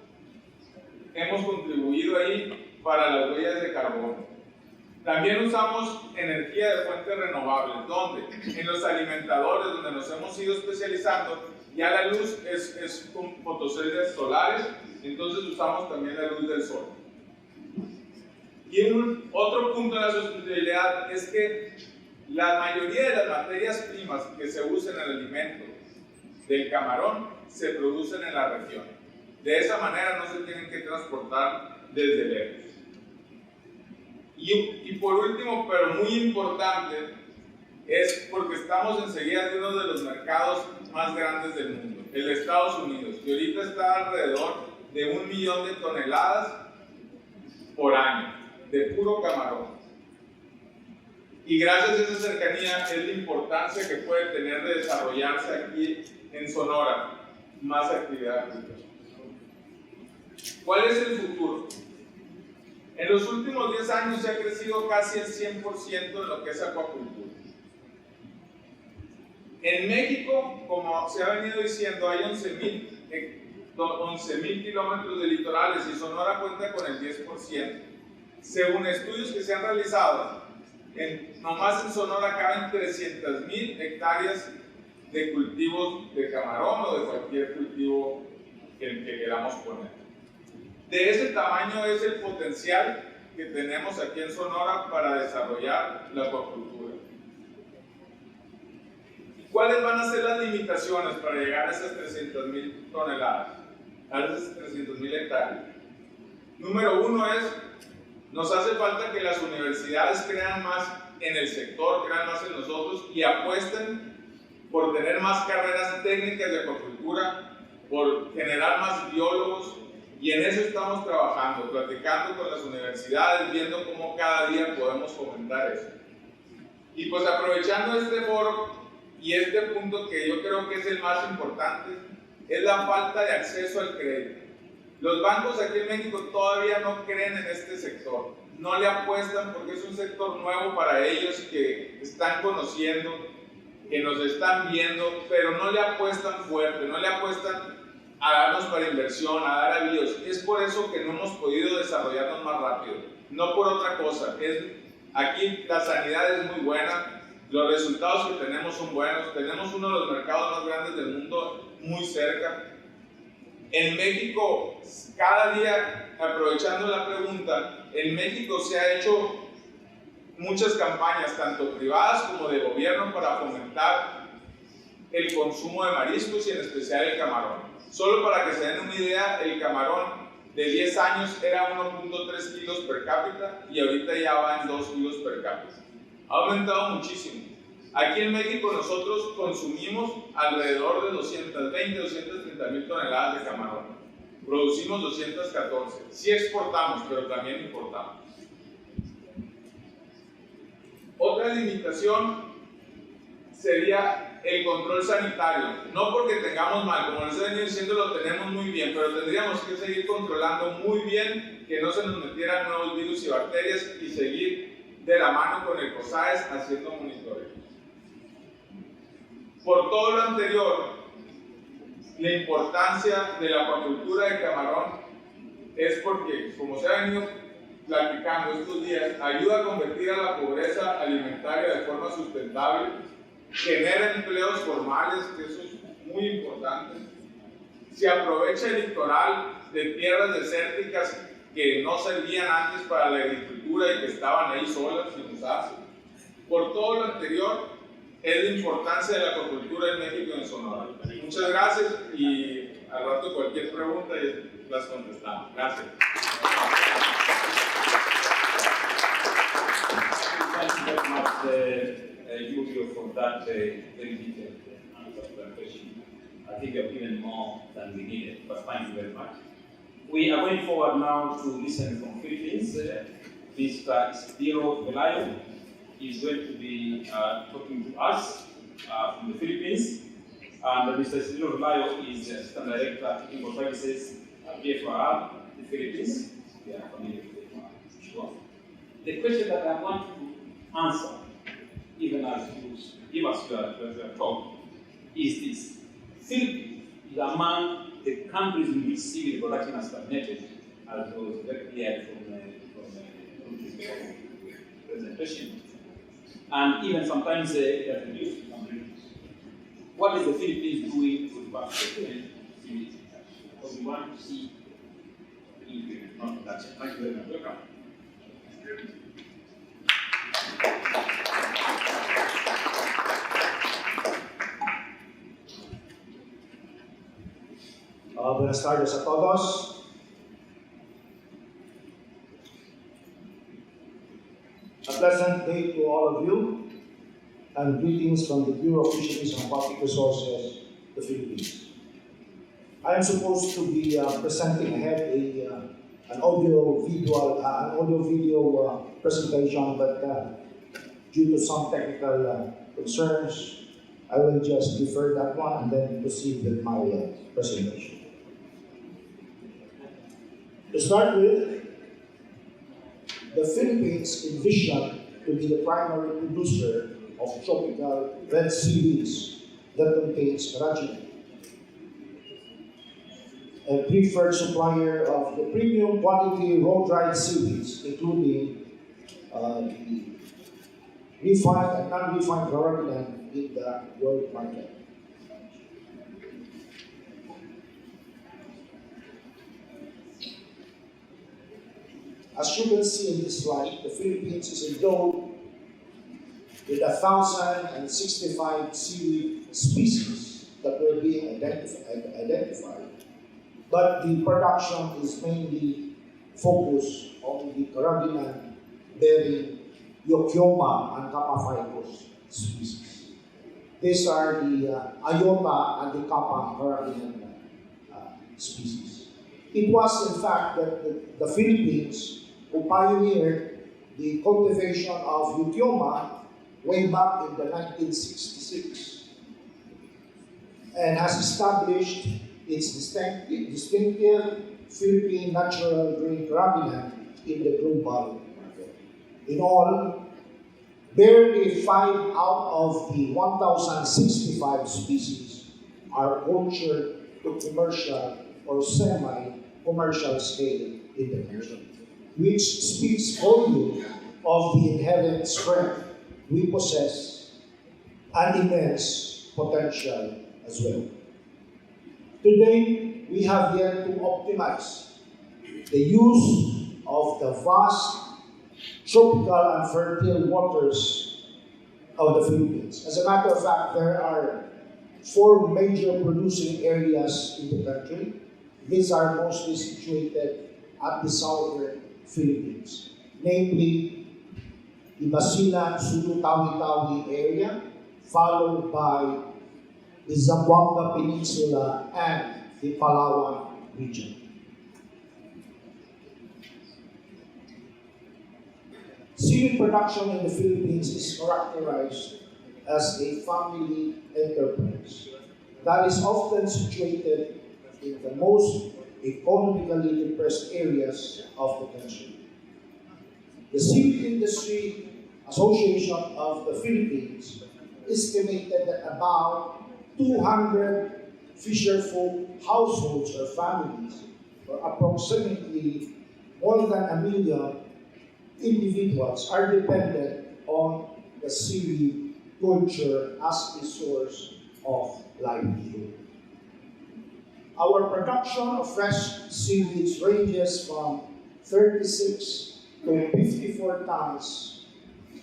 hemos contribuido ahí para las huellas de carbono. También usamos energía de fuentes renovables, donde en los alimentadores, donde nos hemos ido especializando, ya la luz es con fotoceldas solares, entonces usamos también la luz del sol. Y otro punto de la sustentabilidad es que la mayoría de las materias primas que se usan en el alimento del camarón se producen en la región. De esa manera no se tienen que transportar desde lejos. Y por último, pero muy importante, es porque estamos enseguida de uno de los mercados más grandes del mundo, el de Estados Unidos, que ahorita está alrededor de 1 millón de toneladas por año de puro camarón. Y gracias a esa cercanía es la importancia que puede tener de desarrollarse aquí en Sonora más actividad agrícola. ¿Cuál es el futuro? En los últimos 10 años se ha crecido casi el 100% en lo que es acuacultura. En México, como se ha venido diciendo, hay 11,000 kilómetros de litorales y Sonora cuenta con el 10%. Según estudios que se han realizado, nomás en Sonora caben 300,000 hectáreas de cultivos de camarón o de cualquier cultivo que queramos poner. De ese tamaño es el potencial que tenemos aquí en Sonora para desarrollar la acuacultura. ¿Cuáles van a ser las limitaciones para llegar a esas 300,000 toneladas, a esas 300,000 hectáreas? Número uno es, nos hace falta que las universidades crean más en el sector, crean más en nosotros y apuesten por tener más carreras técnicas de acuacultura, por generar más biólogos. Y en eso estamos trabajando, platicando con las universidades, viendo cómo cada día podemos fomentar eso. Y pues aprovechando este foro y este punto que yo creo que es el más importante, es la falta de acceso al crédito. Los bancos aquí en México todavía no creen en este sector, no le apuestan porque es un sector nuevo para ellos que están conociendo, que nos están viendo, pero no le apuestan fuerte, no le apuestan a darnos para inversión, a dar avíos. Es por eso que no hemos podido desarrollarnos más rápido, no por otra cosa. Aquí la sanidad es muy buena, los resultados que tenemos son buenos, tenemos uno de los mercados más grandes del mundo muy cerca. En México, cada día, aprovechando la pregunta, en México se ha hecho muchas campañas, tanto privadas como de gobierno, para fomentar el consumo de mariscos y en especial el camarón. Solo para que se den una idea, el camarón de 10 años era 1.3 kilos per cápita y ahorita ya va en 2 kilos per cápita. Ha aumentado muchísimo. Aquí en México nosotros consumimos alrededor de 230 mil toneladas de camarón. Producimos 214. Sí exportamos, pero también importamos. Otra limitación sería el control sanitario. No porque tengamos mal, como les he venido diciendo, lo tenemos muy bien, pero tendríamos que seguir controlando muy bien que no se nos metieran nuevos virus y bacterias y seguir de la mano con el COSAES haciendo monitoreo. Por todo lo anterior, la importancia de la acuacultura de camarón es porque, como se ha venido platicando estos días, ayuda a convertir a la pobreza alimentaria de forma sustentable, genera empleos formales, que eso es muy importante, se aprovecha el litoral de tierras desérticas que no servían antes para la agricultura y que estaban ahí solas sin usarse. Por todo lo anterior, es la importancia de la acuacultura en México y en Sonora. Muchas gracias y al rato cualquier pregunta las contestamos. Gracias. Thank you very much, Julio, for that very detailed answer to that question. I think you have given more than we needed, but thank you very much. We are going forward now to listen from Philippines. Mr. Isidro Velayo is going to be talking to us from the Philippines. And Mr. Isidro Velayo is Assistant Director of Technical Services at PFR, the Philippines. We are familiar with PFR, sure. The question that I want to answer, even as you give us your talk, is this. Philippines is among the countries in which civil production has stagnated, as was very clear from this presentation. And even sometimes it has reduced to some regions. What is the Philippines doing to reverse the trend? Because we want to see increase, not reduction. Thank you very much. Welcome. Buenas tardes a todos. A pleasant day to all of you, and greetings from the Bureau of Fisheries and Aquatic Resources, the Philippines. I am supposed to be presenting ahead an audio-video presentation, but due to some technical concerns, I will just defer that one and then proceed with my presentation. To start with, the Philippines envision to be the primary producer of tropical red seaweeds that contains carrageenan, a preferred supplier of the premium quality raw-dried seaweeds, including the refined and non-refined carrageenan in the world market. As you can see in this slide, the Philippines is endowed with 1,065 seaweed species that were being identified. But the production is mainly focused on the carrageenan bearing Yokyoma and Kappa species. These are the Iota and the Kappa carrageenan species. It was in fact that the Philippines who pioneered the cultivation of Yokyoma way back in the 1966 and has established its distinctive Philippine natural green carrageenan in the global market. In all, barely 5 out of the 1,065 species are cultured to commercial or semi-commercial scale in the country, which speaks volume of the inherent strength we possess and immense potential as well. Today, we have yet to optimize the use of the vast tropical and fertile waters of the Philippines. As a matter of fact, there are 4 major producing areas in the country. These are mostly situated at the southern Philippines, namely the Basilan, Sulu, Tawi-Tawi area, followed by the Zamboanga Peninsula and the Palawan region. Seaweed production in the Philippines is characterized as a family enterprise that is often situated in the most economically depressed areas of the country. The Seaweed Industry Association of the Philippines estimated that about 200 fisherfolk households or families, or approximately more than 1 million individuals, are dependent on the seaweed culture as a source of livelihood. Our production of fresh seaweeds ranges from 36 to 54 tons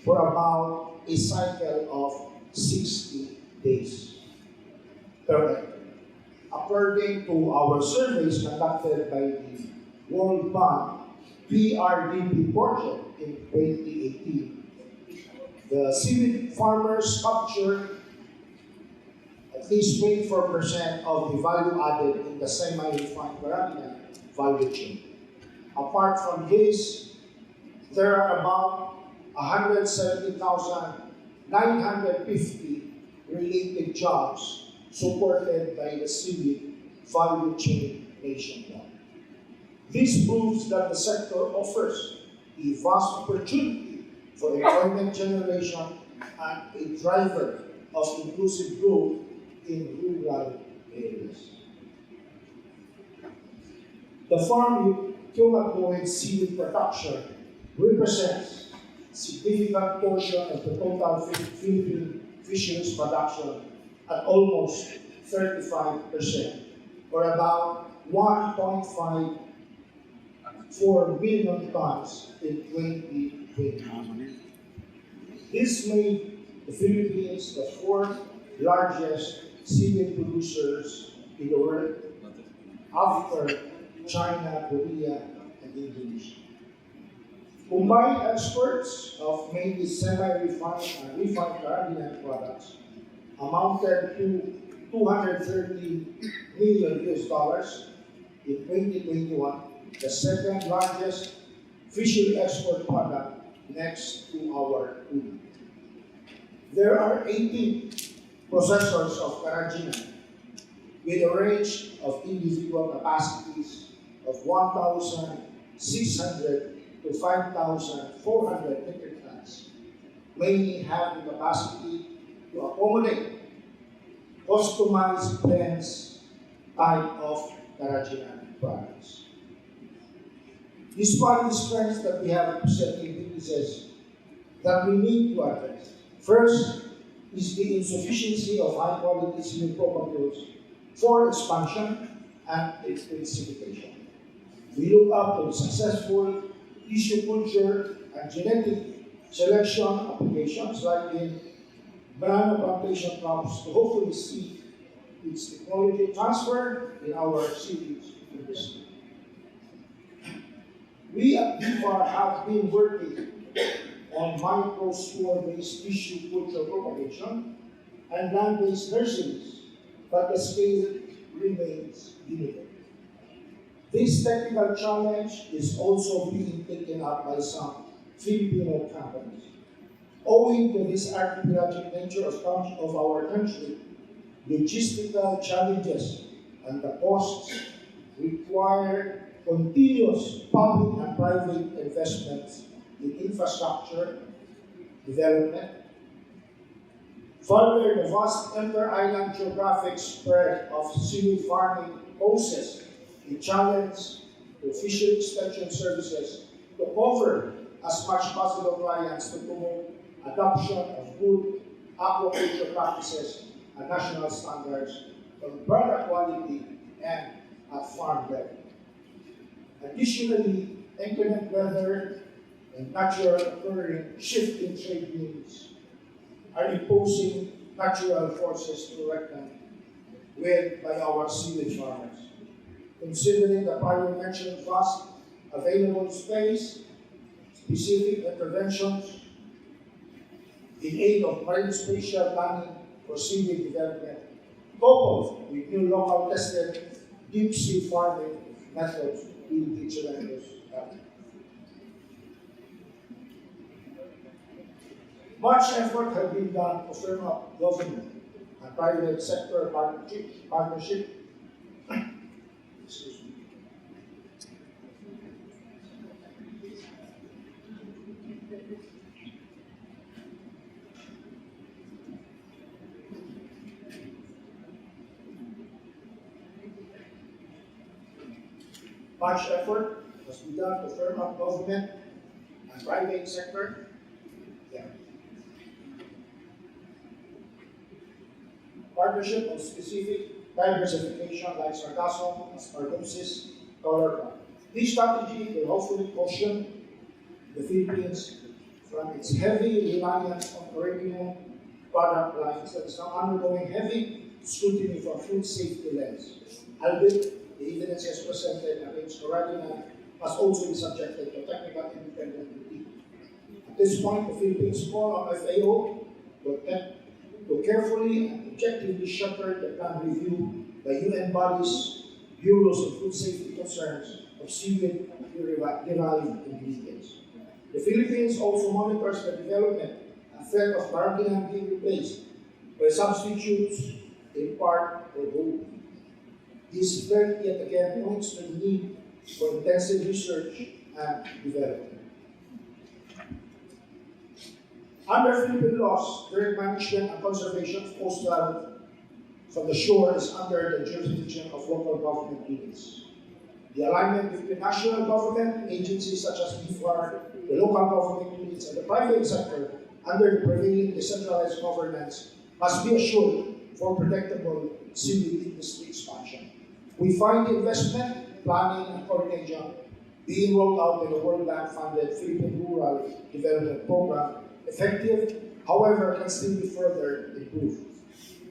for about a cycle of 60 days per hectare. According to our surveys conducted by the World Bank PRDP project in 2018, the seaweed farmers capture at least 24% of the value added in the semi-refined carabinate value chain. Apart from this, there are about 170,950 related jobs supported by the seaweed value chain nationwide. This proves that the sector offers a vast opportunity for employment generation and a driver of inclusive growth in rural areas. The farm humanoid seaweed production represents a significant portion of the total Philippine fisheries production at almost 35%, or about 1.54 million tons in 2020. This made the Philippines the 4th largest seaweed producers in the world after China, Korea, and Indonesia. Combined exports of mainly semi-refined and refined carabinate products amounted to $230 million in 2021, the 2nd largest fishery export product next to our food. There are 18 processors of carabinate with a range of individual capacities of 1,600 to 5,400 metric tons, mainly have the capacity to accommodate customized blends type of carabinate products. Despite the strengths that we have presenting weaknesses that we need to address, first is the insufficiency of high-quality seaweed materials for expansion and intensification. We look up to successful tissue culture and genetic selection applications like in banana plantation crops to hopefully see its technology transfer in our seaweed industry. We at BFAR have been working on microspore-based tissue culture propagation and land-based nurseries, but the scale remains limited. This technical challenge is also being taken up by some Filipino companies. Owing to this archipelagic nature of our country, logistical challenges and the costs require continuous public and private investments in infrastructure development, Further, the vast inter-island geographic spread of seaweed farming poses a challenge to fishery inspection services to cover as much possible clients to promote adoption of good aquaculture practices and national standards on product quality and at farm level. Additionally, inclement weather and natural occurring shifting trade winds are imposing natural forces to reckon with by our seaweed farmers. Considering the prior mentioned vast available space, specific interventions in aid of marine spatial planning for seaweed development, coupled with new local tested deep sea farming methods will be tremendous. Much effort has been done to firm up government and private sector partnership. Excuse me. Much effort has been done to firm up government and private sector. Partnership on specific diversification like sargassum, aspergillosis, color. This strategy will hopefully caution the Philippines from its heavy reliance on Caribbean product lines that is now undergoing heavy scrutiny from food safety lens. Albeit, the evidence has presented against Caribbean must also be subjected to technical independent review. At this point, the Philippines call on FAO to carefully and objectively shepherd the planned review by UN bodies, bureaus of food safety concerns of seaweed derived ingredients. The Philippines also monitors the development and threat of Caribbean being replaced by substitutes in part or whole. This threat yet again points to the need for intensive research and development. Under Philippine laws, direct management and conservation of coastal from the shore is under the jurisdiction of local government units. The alignment between national government, agencies such as BFAR, the local government units, and the private sector under the prevailing decentralized governance must be assured for predictable seaweed industry expansion. We find investment, planning, and coordination being rolled out in the World Bank-funded Philippine Rural Development Program effective, however, can still be further improved.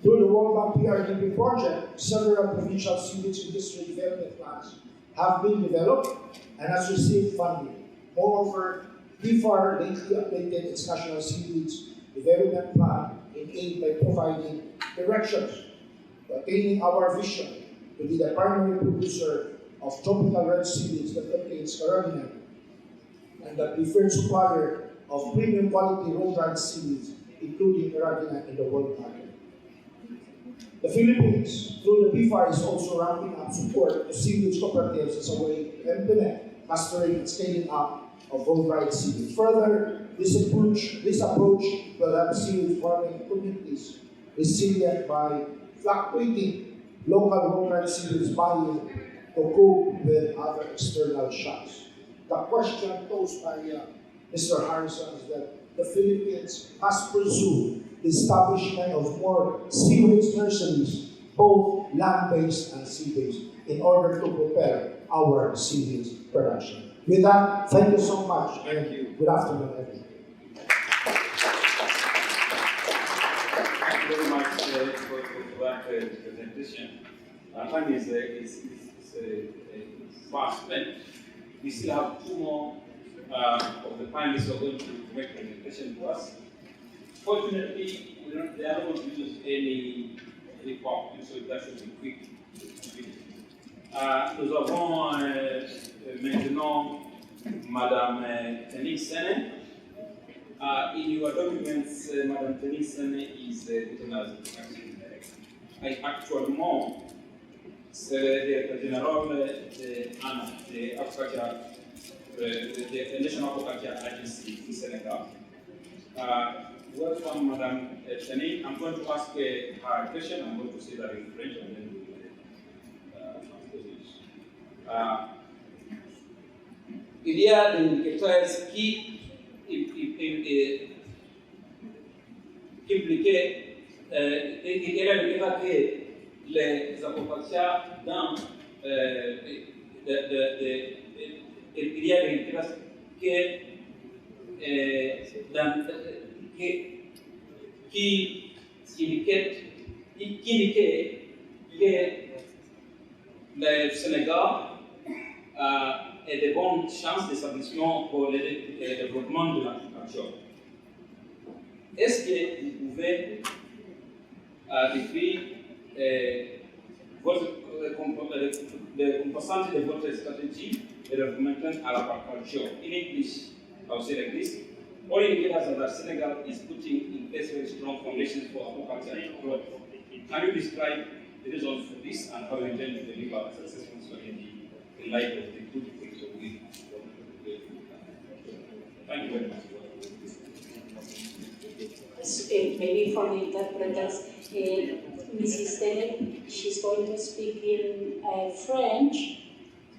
Through the World Bank PRDP project, several provincial seaweed industry development plans have been developed and has received funding. Moreover, BFAR lately updated its national seaweed development plan in aid by providing directions to attaining our vision to be the primary producer of tropical red seaweeds that contains carrageenan and the preferred supplier of premium quality roll-dried seaweeds, including carrageenan in the world market. The Philippines, through the BFAR, is also ramping up support to seaweed cooperatives as a way to implement mastering and scaling up of roll-dried seaweed. Further, this approach will help seaweed farming communities resilient by fluctuating local roll-dried seaweeds buying to cope with other external shocks. The question posed by Mr. Harrison is that the Philippines must pursue the establishment of more seaweed nurseries, both land-based and sea-based, in order to propel our seaweed production. With that, thank you so much, and good afternoon, everyone. Thank you very much for that presentation. Time is fast spent. We still have two more of the panelists who are going to make a presentation to us. Fortunately, they are not going to use any PowerPoint, so that should be quick. Nous avons maintenant Madame Tenik Sene. In your documents, Madame Tenik Sene is written as Acting Director. Actuellement, c'est le directeur général de ANA, the National Aquaculture Agency du Sénégal. welcome Madame Tani. I'm going to ask her question. I'm going to say that in French and then we will il y a des indicateurs qui impliquaient, il a indiqué que les aquaculteurs dans il y a des indicateurs qui indiquaient que le Sénégal et de bonnes chances d'établissement pour le développement de l'agriculture. Est-ce que vous pouvez décrire les composantes de votre stratégie de développement à l'agriculture? In English, I will say like this. All indicators that Senegal is putting in place very strong foundations for aquaculture and growth. Can you describe the results for this and how you intend to deliver a successful strategy in light of the good things of we? Thank you very much. Maybe for the interpreters, Mrs. Tene, she's going to speak in French.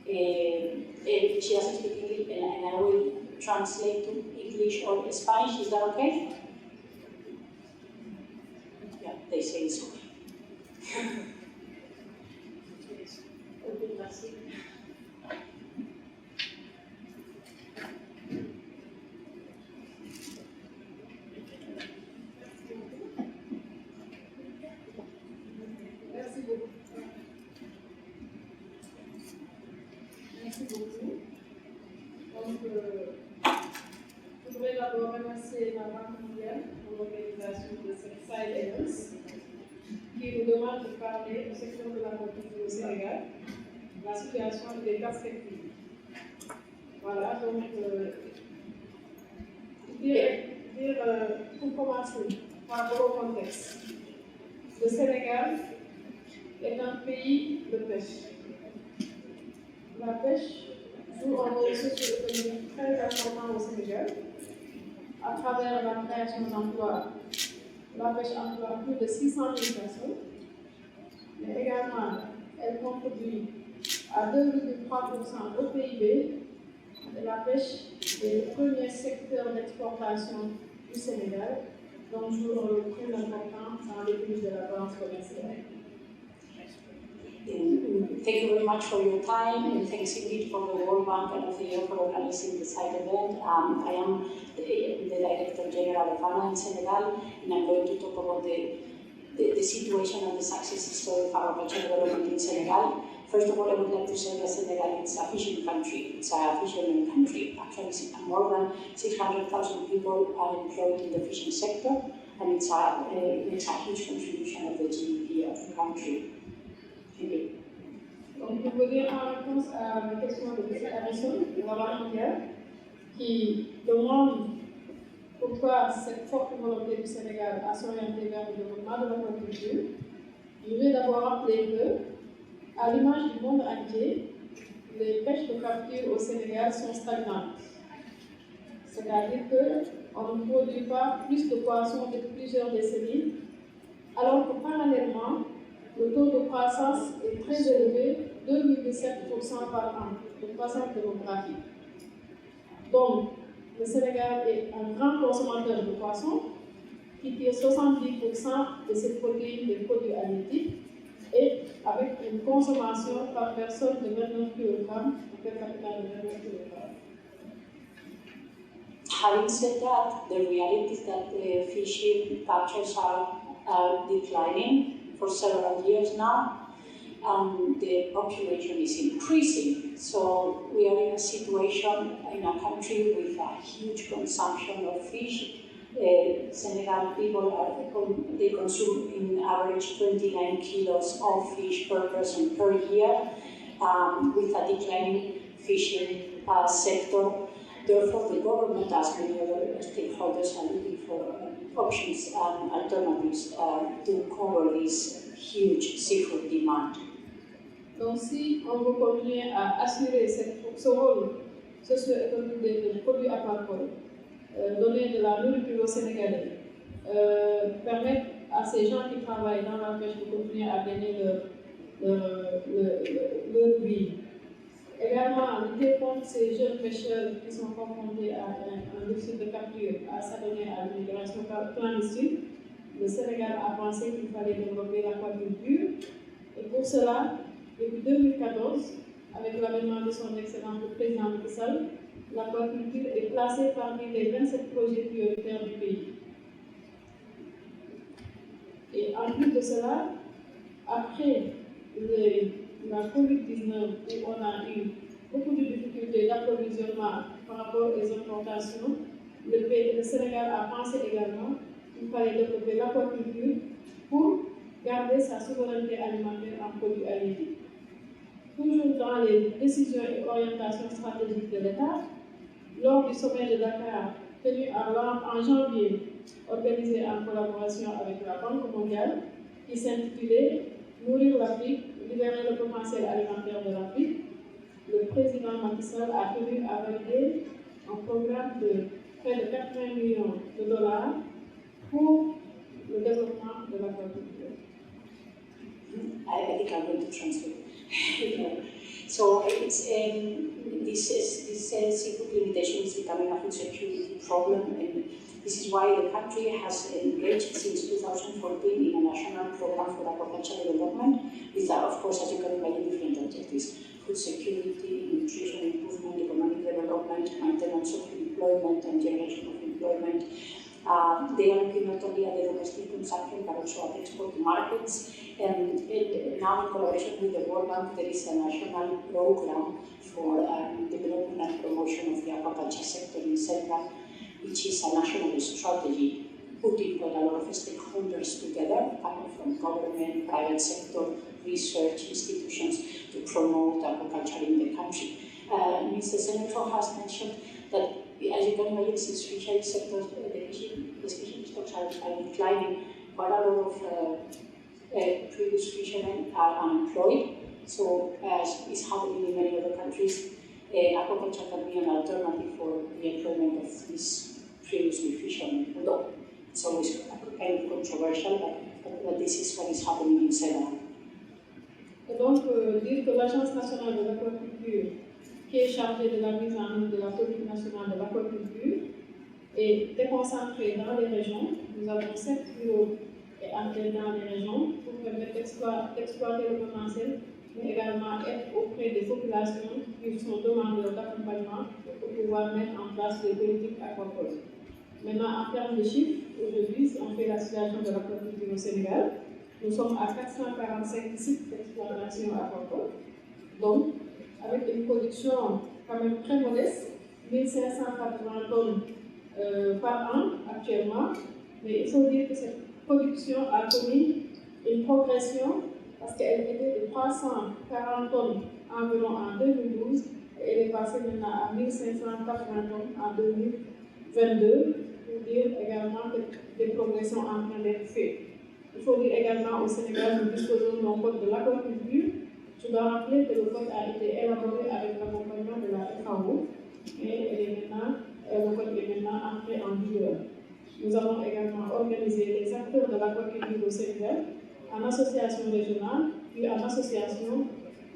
She doesn't speak English, and I will translate to English or Spanish. Is that okay? Yeah, they say it's okay. Merci beaucoup. Donc, je voudrais d'abord remercier la Banque mondiale pour l'organisation de cette Side Events qui nous demande de parler du secteur de l'agriculture au Sénégal, la situation et des perspectives. Voilà, donc, pour commencer par rapport au contexte. Le Sénégal est un pays de pêche. La pêche joue un rôle socio-économique très important au Sénégal. À travers la création d'emplois, la pêche emploie plus de 600 000 personnes, mais également elle contribue à 2,3% au PIB. Et la pêche est le premier secteur d'exportation du Sénégal, donc joue un rôle très important dans l'équilibre de la balance commerciale. Thank you very much for your time, and thanks indeed for the World Bank and FAO for organizing this side event. I am the Director General of FANA in Senegal, and I'm going to talk about the situation and the success story of agricultural development in Senegal. First of all, I would like to say that Senegal is a fishing country. It's a fisherman country. Actually, more than 600,000 people are employed in the fishing sector, and it's a huge contribution of the GDP of the country. Donc, pour venir en réponse à la question de M. Harrison, de la Banque mondiale, qui demande pourquoi cette forte volonté du Sénégal à s'orienter vers le développement de l'agriculture, je vais d'abord rappeler que, à l'image du monde entier, les pêches de capture au Sénégal sont stagnantes. C'est-à-dire qu'on ne produit pas plus de poissons depuis plusieurs décennies, alors que parallèlement, le taux de croissance est très élevé, 2,7% par an, de croissance démographique. Donc, le Sénégal est un grand consommateur de poissons qui tire 70% de ses protéines des produits halieutiques et avec une consommation par personne de 29 kg per capita de 29 kg. Having said that, the reality is that the fishing catches are declining for several years now, and the population is increasing. So we are in a situation in a country with a huge consumption of fish. Senegal people they consume in average 29 kilos of fish per person per year, with a declining fishing sector. Therefore, the government, as many other stakeholders, are looking for options and alternatives to cover this huge seafood demand. Donc, si on veut continuer à assurer ce rôle socio-économique des produits aquacoles, donner de la nourriture aux Sénégalais permettre à ces gens qui travaillent dans la pêche de continuer à gagner leur vie. Également, lutter contre ces jeunes pêcheurs qui sont confrontés à un déficit de capture, à s'adonner à l'immigration clandestine. Le Sénégal a pensé qu'il fallait développer l'aquaculture. Et pour cela, depuis 2014, avec l'avènement de son excellent président Macky Sall, l'aquaculture est placée parmi les 27 projets prioritaires du pays. Et en plus de cela, après la COVID-19, où on a eu beaucoup de difficultés d'approvisionnement par rapport aux importations, le Sénégal a pensé également qu'il fallait développer l'aquaculture pour garder sa souveraineté alimentaire en produits halieutiques. Toujours dans les décisions et orientations stratégiques de l'État, lors du sommet de Dakar tenu en janvier, organisé en collaboration avec la Banque mondiale, qui s'intitulait « Nourrir l'Afrique, libérer le potentiel alimentaire de l'Afrique », le président Macky Sall a tenu à valider un programme de près de 80 millions de dollars pour le développement de l'aquaculture. I think I'm going to translate. So it's this seafood limitation is becoming a food security problem, and this is why the country has engaged since 2014 in a national program for aquaculture development, with, of course, as you can imagine, different objectives: food security, nutrition improvement, economic development, maintenance of employment, and generation of employment. They are looking not only at the domestic consumption but also at export markets. And now, in collaboration with the World Bank, there is a national program for development and promotion of the aquaculture sector in Senegal, which is a national strategy putting quite a lot of stakeholders together, coming from government, private sector, research institutions, to promote aquaculture in the country. Mr. Senator has mentioned that, as you can imagine, since fishery sectors, the fishery stocks are declining, quite a lot of previous fishermen are unemployed. So, as is happening in many other countries, aquaculture can be an alternative for the employment of these previously fishermen, although it's always kind of controversial, but this is what is happening in Senegal. Et donc, dire que l'Agence nationale de l'aquaculture, qui est chargée de la mise en œuvre de la politique nationale de l'aquaculture, est déconcentrée dans les régions. Nous avons 7 bureaux et antennes dans les régions pour permettre d'exploiter le potentiel, mais également être auprès des populations qui sont demandeurs d'accompagnement pour pouvoir mettre en place des politiques aquacoles. Maintenant, en termes de chiffres, aujourd'hui, si on fait la situation de l'aquaculture au Sénégal, nous sommes à 445 sites d'exploitation aquacole, donc avec une production quand même très modeste, 1580 tonnes par an actuellement, mais il faut dire que cette production a connu une progression parce qu'elle était de 340 tonnes environ en 2012 et elle est passée maintenant à 1580 tonnes en 2022, pour dire également que des progressions sont en train d'être faites. Il faut dire également au Sénégal, nous disposons d'un code de l'aquaculture. Je dois rappeler que le code a été élaboré avec l'accompagnement de la FAO et le code est maintenant entré en vigueur. Nous avons également organisé les acteurs de l'aquaculture au Sénégal en association régionale puis en association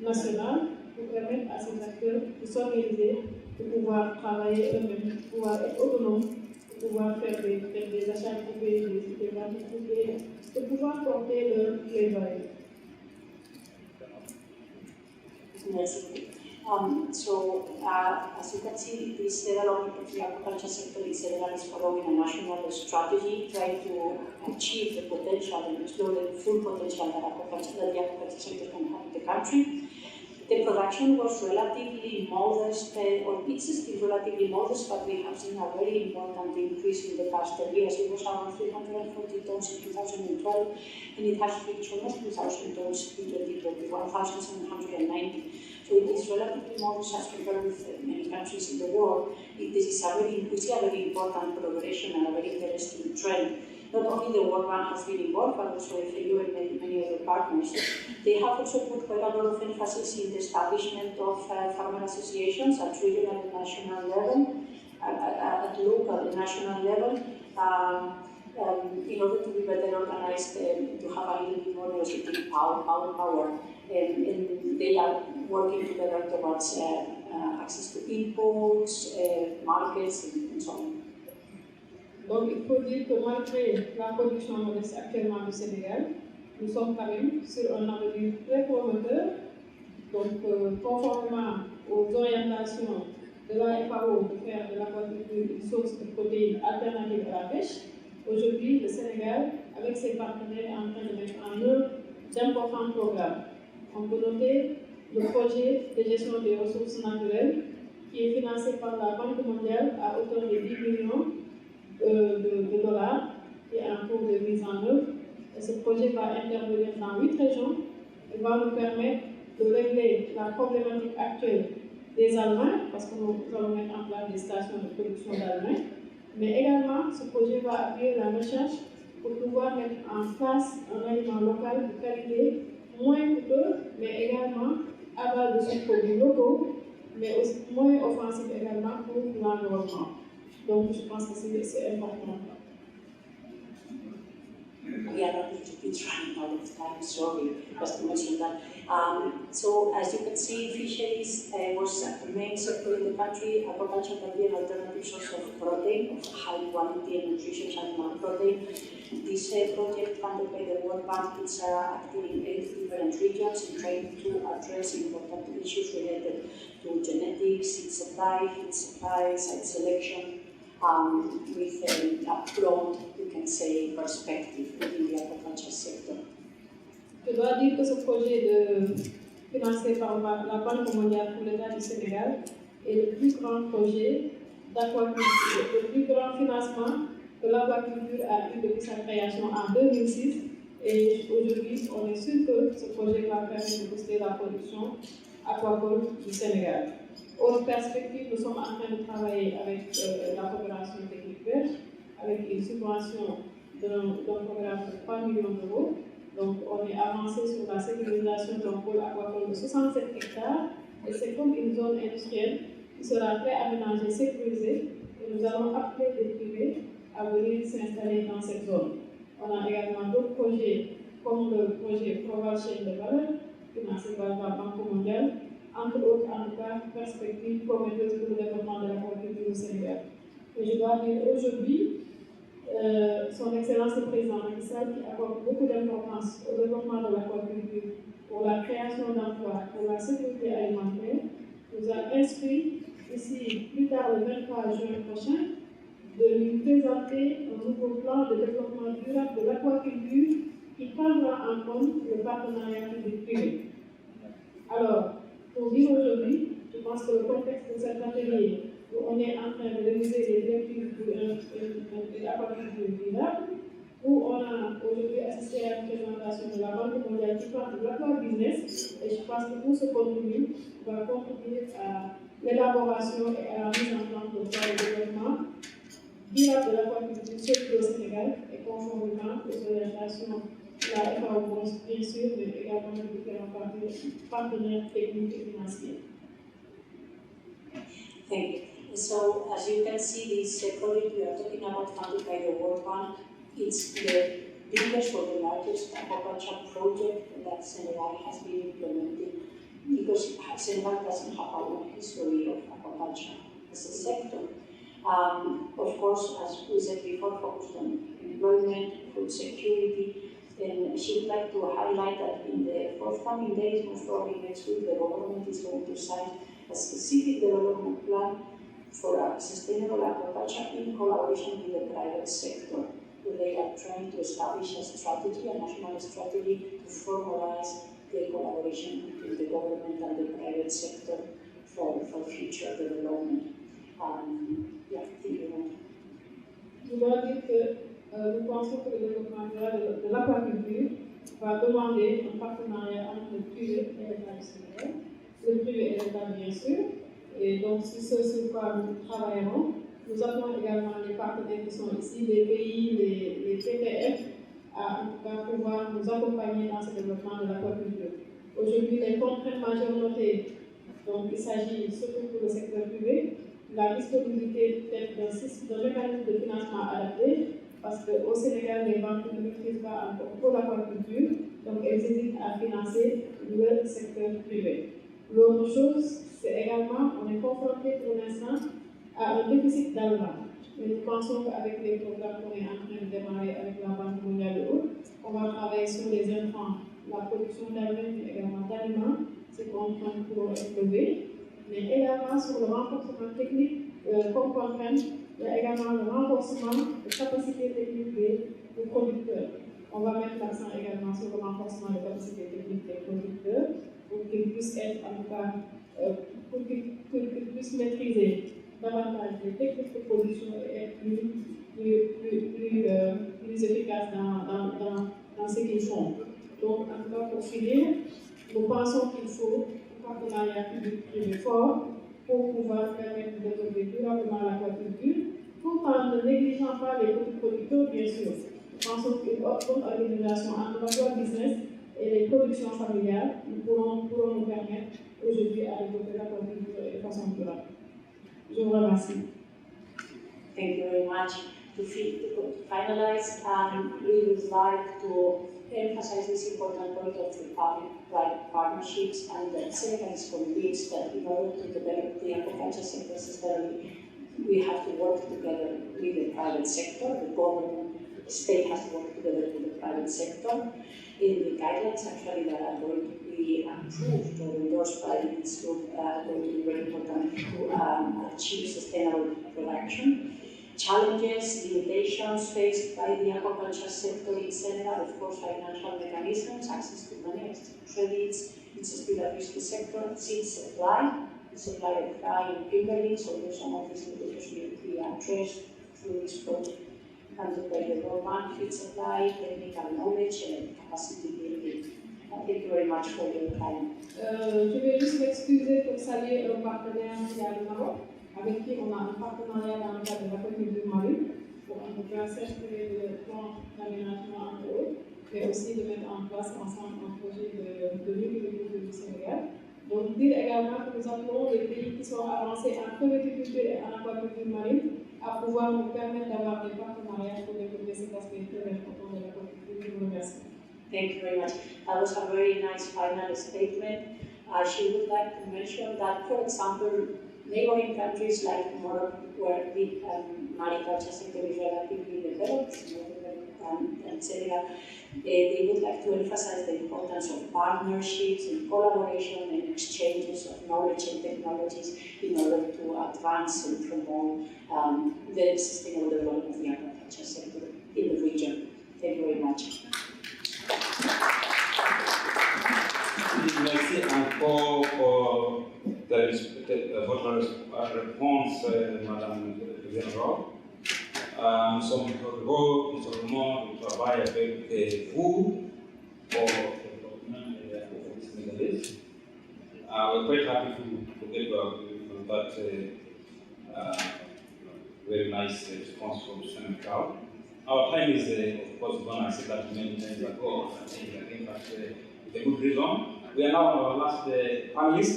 nationale pour permettre à ces acteurs de s'organiser, de pouvoir travailler eux-mêmes, de pouvoir être autonomes, de pouvoir faire des achats privés, des ventes privées, de pouvoir porter leur plaidoyer. Merci. So, as you can see, this development of the aquaculture sector in Senegal is following a national strategy trying to achieve the potential and explore the full potential that the aquaculture sector can have in the country. The production was relatively modest, or it's still relatively modest, but we have seen a very important increase in the past 10 years. It was around 340 tons in 2012, and it has reached almost 2,000 tons in 2021, 1,790. So it is relatively modest as compared with many countries in the world. This is a very important progression and a very interesting trend. Not only the World Bank has been involved, but also FAO and many other partners. They have also put quite a lot of emphasis in the establishment of farmer associations at regional and national level, at local and national level. in order to be better organized, to have a little bit more negotiating power, and they are working together towards access to inputs, markets, and so on. Donc, il faut dire que malgré la production modeste actuellement du Sénégal, nous sommes quand même sur un avenir très prometteur. Donc, conformément aux orientations de la FAO de faire de l'aquaculture une source de protéines alternative à la pêche, aujourd'hui, le Sénégal, avec ses partenaires, est en train de mettre en œuvre d'importants programmes. On peut noter le projet de gestion des ressources naturelles qui est financé par la Banque mondiale à hauteur de 10 millions de dollars qui est en cours de mise en œuvre. Et ce projet va intervenir dans 8 régions et va nous permettre de régler la problématique actuelle des aliments, parce que nous allons mettre en place des stations de production d'aliments, mais également ce projet va appuyer la recherche pour pouvoir mettre en place un aliment local de qualité, moins coûteux, mais également à base de sous-produits locaux, mais aussi moins offensif également pour l'environnement. Donc je pense que c'est important. We are not going to be trying out of time, sorry, just to mention that. So as you can see, fisheries was the main sector in the country. Aquaculture can be an alternative source of protein, of high quality and nutritious animal protein. This project funded by the World Bank is active in 8 different regions and trying to address important issues related to genetics, seed supply, site selection, with a broad, you can say, perspective within the aquaculture sector. Je dois dire que ce projet financé par la Banque mondiale pour l'État du Sénégal est le plus grand projet d'aquaculture, le plus grand financement que l'aquaculture a eu depuis sa création en 2006. Et aujourd'hui, on est sûr que ce projet va permettre de booster la production aquacole du Sénégal. Autre perspective, nous sommes en train de travailler avec la coopération technique belge, avec une subvention d'un programme de 3 millions d'euros. Donc, on est avancé sur la sécurisation d'un pôle aquacole de 67 hectares, et c'est comme une zone industrielle qui sera très aménagée, sécurisée, et nous allons appeler des privés à venir s'installer dans cette zone. On a également d'autres projets, comme le projet Proval Chaîne de valeur, financé par la Banque mondiale, entre autres, en tout cas, perspectives prometteuses pour le développement de l'aquaculture au Sénégal. Et je dois dire aujourd'hui, son Excellence le Président Macky Sall, qui accorde beaucoup d'importance au développement de l'aquaculture pour la création d'emplois, pour la sécurité alimentaire, nous a instruit ici, plus tard le 23 juin prochain, de lui présenter un nouveau plan de développement durable de l'aquaculture qui prendra en compte le partenariat public-privé. Alors, pour dire aujourd'hui, je pense que le contexte de cet atelier, où on est en train de réviser les directives de l'aquaculture durable, où on a aujourd'hui assisté à une présentation de la Banque mondiale qui parle de l'aquabusiness, et je pense que tout ce contenu va contribuer à l'élaboration et à la mise en place de plans de développement durable de l'aquaculture, surtout au Sénégal, et conformément aux orientations de la FAO, bien sûr, mais également de différents partenaires techniques et financiers. Thank you. So, as you can see, this project we are talking about, funded by the World Bank, it's the biggest or the largest aquaculture project that Senegal has been implementing, because Senegal doesn't have a long history of aquaculture as a sector. Of course, as we said before, focused on employment, food security, and she would like to highlight that in the forthcoming days, most probably next week, the government is going to sign a specific development plan for a sustainable aquaculture in collaboration with the private sector. They are trying to establish a strategy, a national strategy, to formalize the collaboration between the government and the private sector for future development. Yeah, thank you. Je dois dire que nous pensons que le développement de l'aquaculture va demander un partenariat entre le privé et l'État du Sénégal. Le privé et l'État, bien sûr. Et donc, c'est ce sur quoi nous travaillerons. Nous appelons également les partenaires qui sont ici, les pays, les PPF, à en tout cas pouvoir nous accompagner dans ce développement de l'aquaculture. Aujourd'hui, les contraintes majeures notées, donc il s'agit surtout pour le secteur privé, la disponibilité peut-être d'un mécanisme de financement adapté, parce qu'au Sénégal, les banques ne maîtrisent pas encore trop l'aquaculture, donc elles hésitent à financer le secteur privé. L'autre chose, c'est également, on est confronté pour l'instant à un déficit d'alevage. Mais nous pensons qu'avec les programmes qu'on est en train de démarrer avec la Banque mondiale de l'eau, on va travailler sur les intrants, la production d'alevins, mais également d'aliments, c'est contraint pour être levé, mais également sur le renforcement technique, comme contrainte, il y a également le renforcement de capacité technique des producteurs. On va mettre l'accent également sur le renforcement de capacité technique des producteurs pour qu'ils puissent être, en tout cas, pour qu'ils puissent maîtriser davantage les techniques de production et être plus efficaces dans ce qu'ils font. Donc, en tout cas, pour finir, nous pensons qu'il faut un partenariat public-privé fort pour pouvoir permettre de développer durablement l'aquaculture, tout en ne négligeant pas les petits producteurs, bien sûr. Nous pensons qu'une bonne organisation entre l'aquabusiness et les productions familiales pourront nous permettre aujourd'hui à développer l'aquaculture de façon durable. Je vous remercie. Thank you very much. To finalize, we would like to emphasize this important point of the public-private partnerships, and that Senegal is convinced that in order to develop the aquaculture sector sustainably, we have to work together with the private sector. The government, the state has to work together with the private sector. In the guidelines actually that are going to be approved or endorsed by this group, going to be very important to achieve sustainable production. Challenges, limitations faced by the aquaculture sector in Senegal, of course, financial mechanisms, access to money, access to credits. It's still a risky sector. Seed supply, the supply of fry and fingerlings, although some of these limitations will be addressed through this project. And the government, feed supply, technical knowledge, and capacity building. Thank you very much for your time. Je vais juste m'excuser pour saluer un partenaire qui est le Maroc, avec qui on a un partenariat dans le cadre de l'aquaculture marine, pour en tout cas s'inspirer de plans d'aménagement entre autres, mais aussi de mettre en place ensemble un projet de viticulture du Sénégal. Donc dire également que nous appelons les pays qui sont avancés en viticulture et en aquaculture marine à pouvoir nous permettre d'avoir des partenariats pour développer cet aspect très important de l'aquaculture. Je vous remercie. Thank you very much. That was a very nice final statement. She would like to mention that, for example, neighboring countries like Morocco, where the mariculture sector is relatively developed, and Senegal, they would like to emphasize the importance of partnerships and collaboration and exchanges of knowledge and technologies in order to advance and promote the sustainable development of the aquaculture sector in the region. Thank you very much. Merci encore pour votre réponse, Madame la Générale. Nous sommes heureux du travail avec vous pour le développement de la sénégalaise. We're quite happy to get that very nice response from Senegal. Our time is, of course, gone. I said that many times ago. I think that with a good reason. We are now on our last panelist.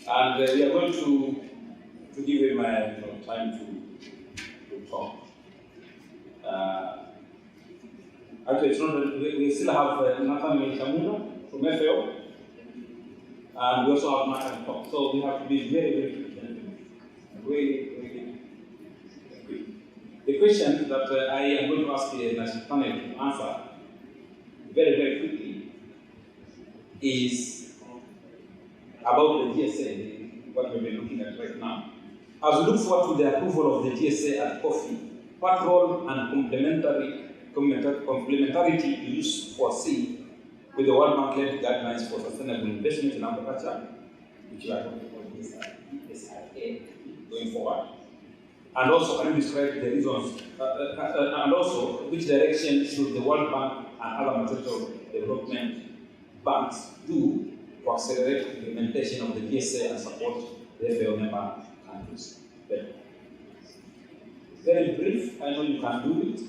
And we are going to give him time to talk. Actually, it's not, we still have Nathan Chamuna from FAO, and we also have Nathan talk. So we have to be very, very quick. Really quick. The question that I am going to ask the national panel to answer very, very quickly is about the GSA, what we've been looking at right now. As we look forward to the approval of the GSA at coffee, what role and complementarity do you foresee with the World Bank-led guidelines for sustainable investment in aquaculture, which we are talking about SIA going forward? And also, can you describe the reasons, and also, which direction should the World Bank and other material development banks do to accelerate implementation of the GSA and support the FAO member countries better? Very brief, I know you can do it,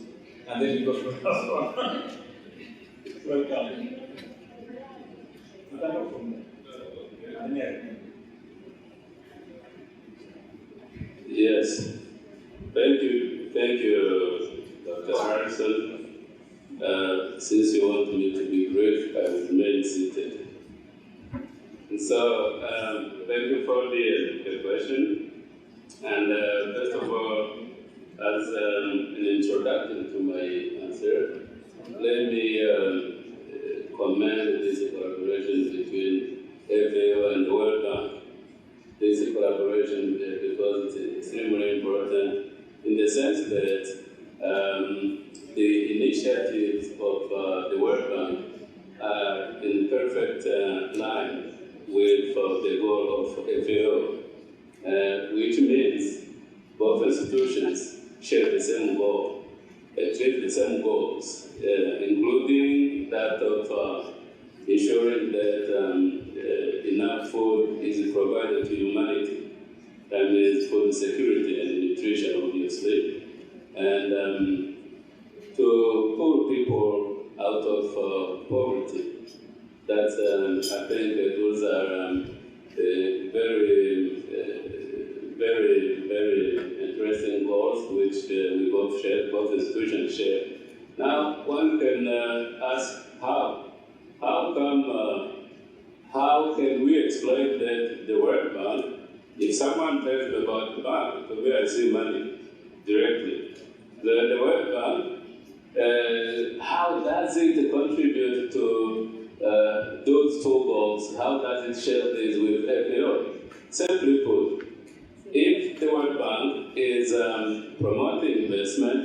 and then you go to the last one. Welcome. You can go from there. Yes. Thank you, Dr. Harrison. Since you want me to be brief, I will remain seated. And so, thank you for the question. And first of all, as an introduction to my answer, let me commend this collaboration between FAO and the World Bank. This collaboration because it's extremely important in the sense that the initiatives of the World Bank are in perfect line with the goal of FAO, which means both institutions share the same goal, achieve the same goals, including that of ensuring that enough food is provided to humanity. That means food security and nutrition, obviously. And to pull people out of poverty. That's, I think that those are very interesting goals which we both share, both institutions share. Now, one can ask how can we explain that the World Bank, if someone tells me about the bank, to where I see money directly, the World Bank, how does it contribute to those two goals? How does it share this with FAO? Simply put, if the World Bank is promoting investment,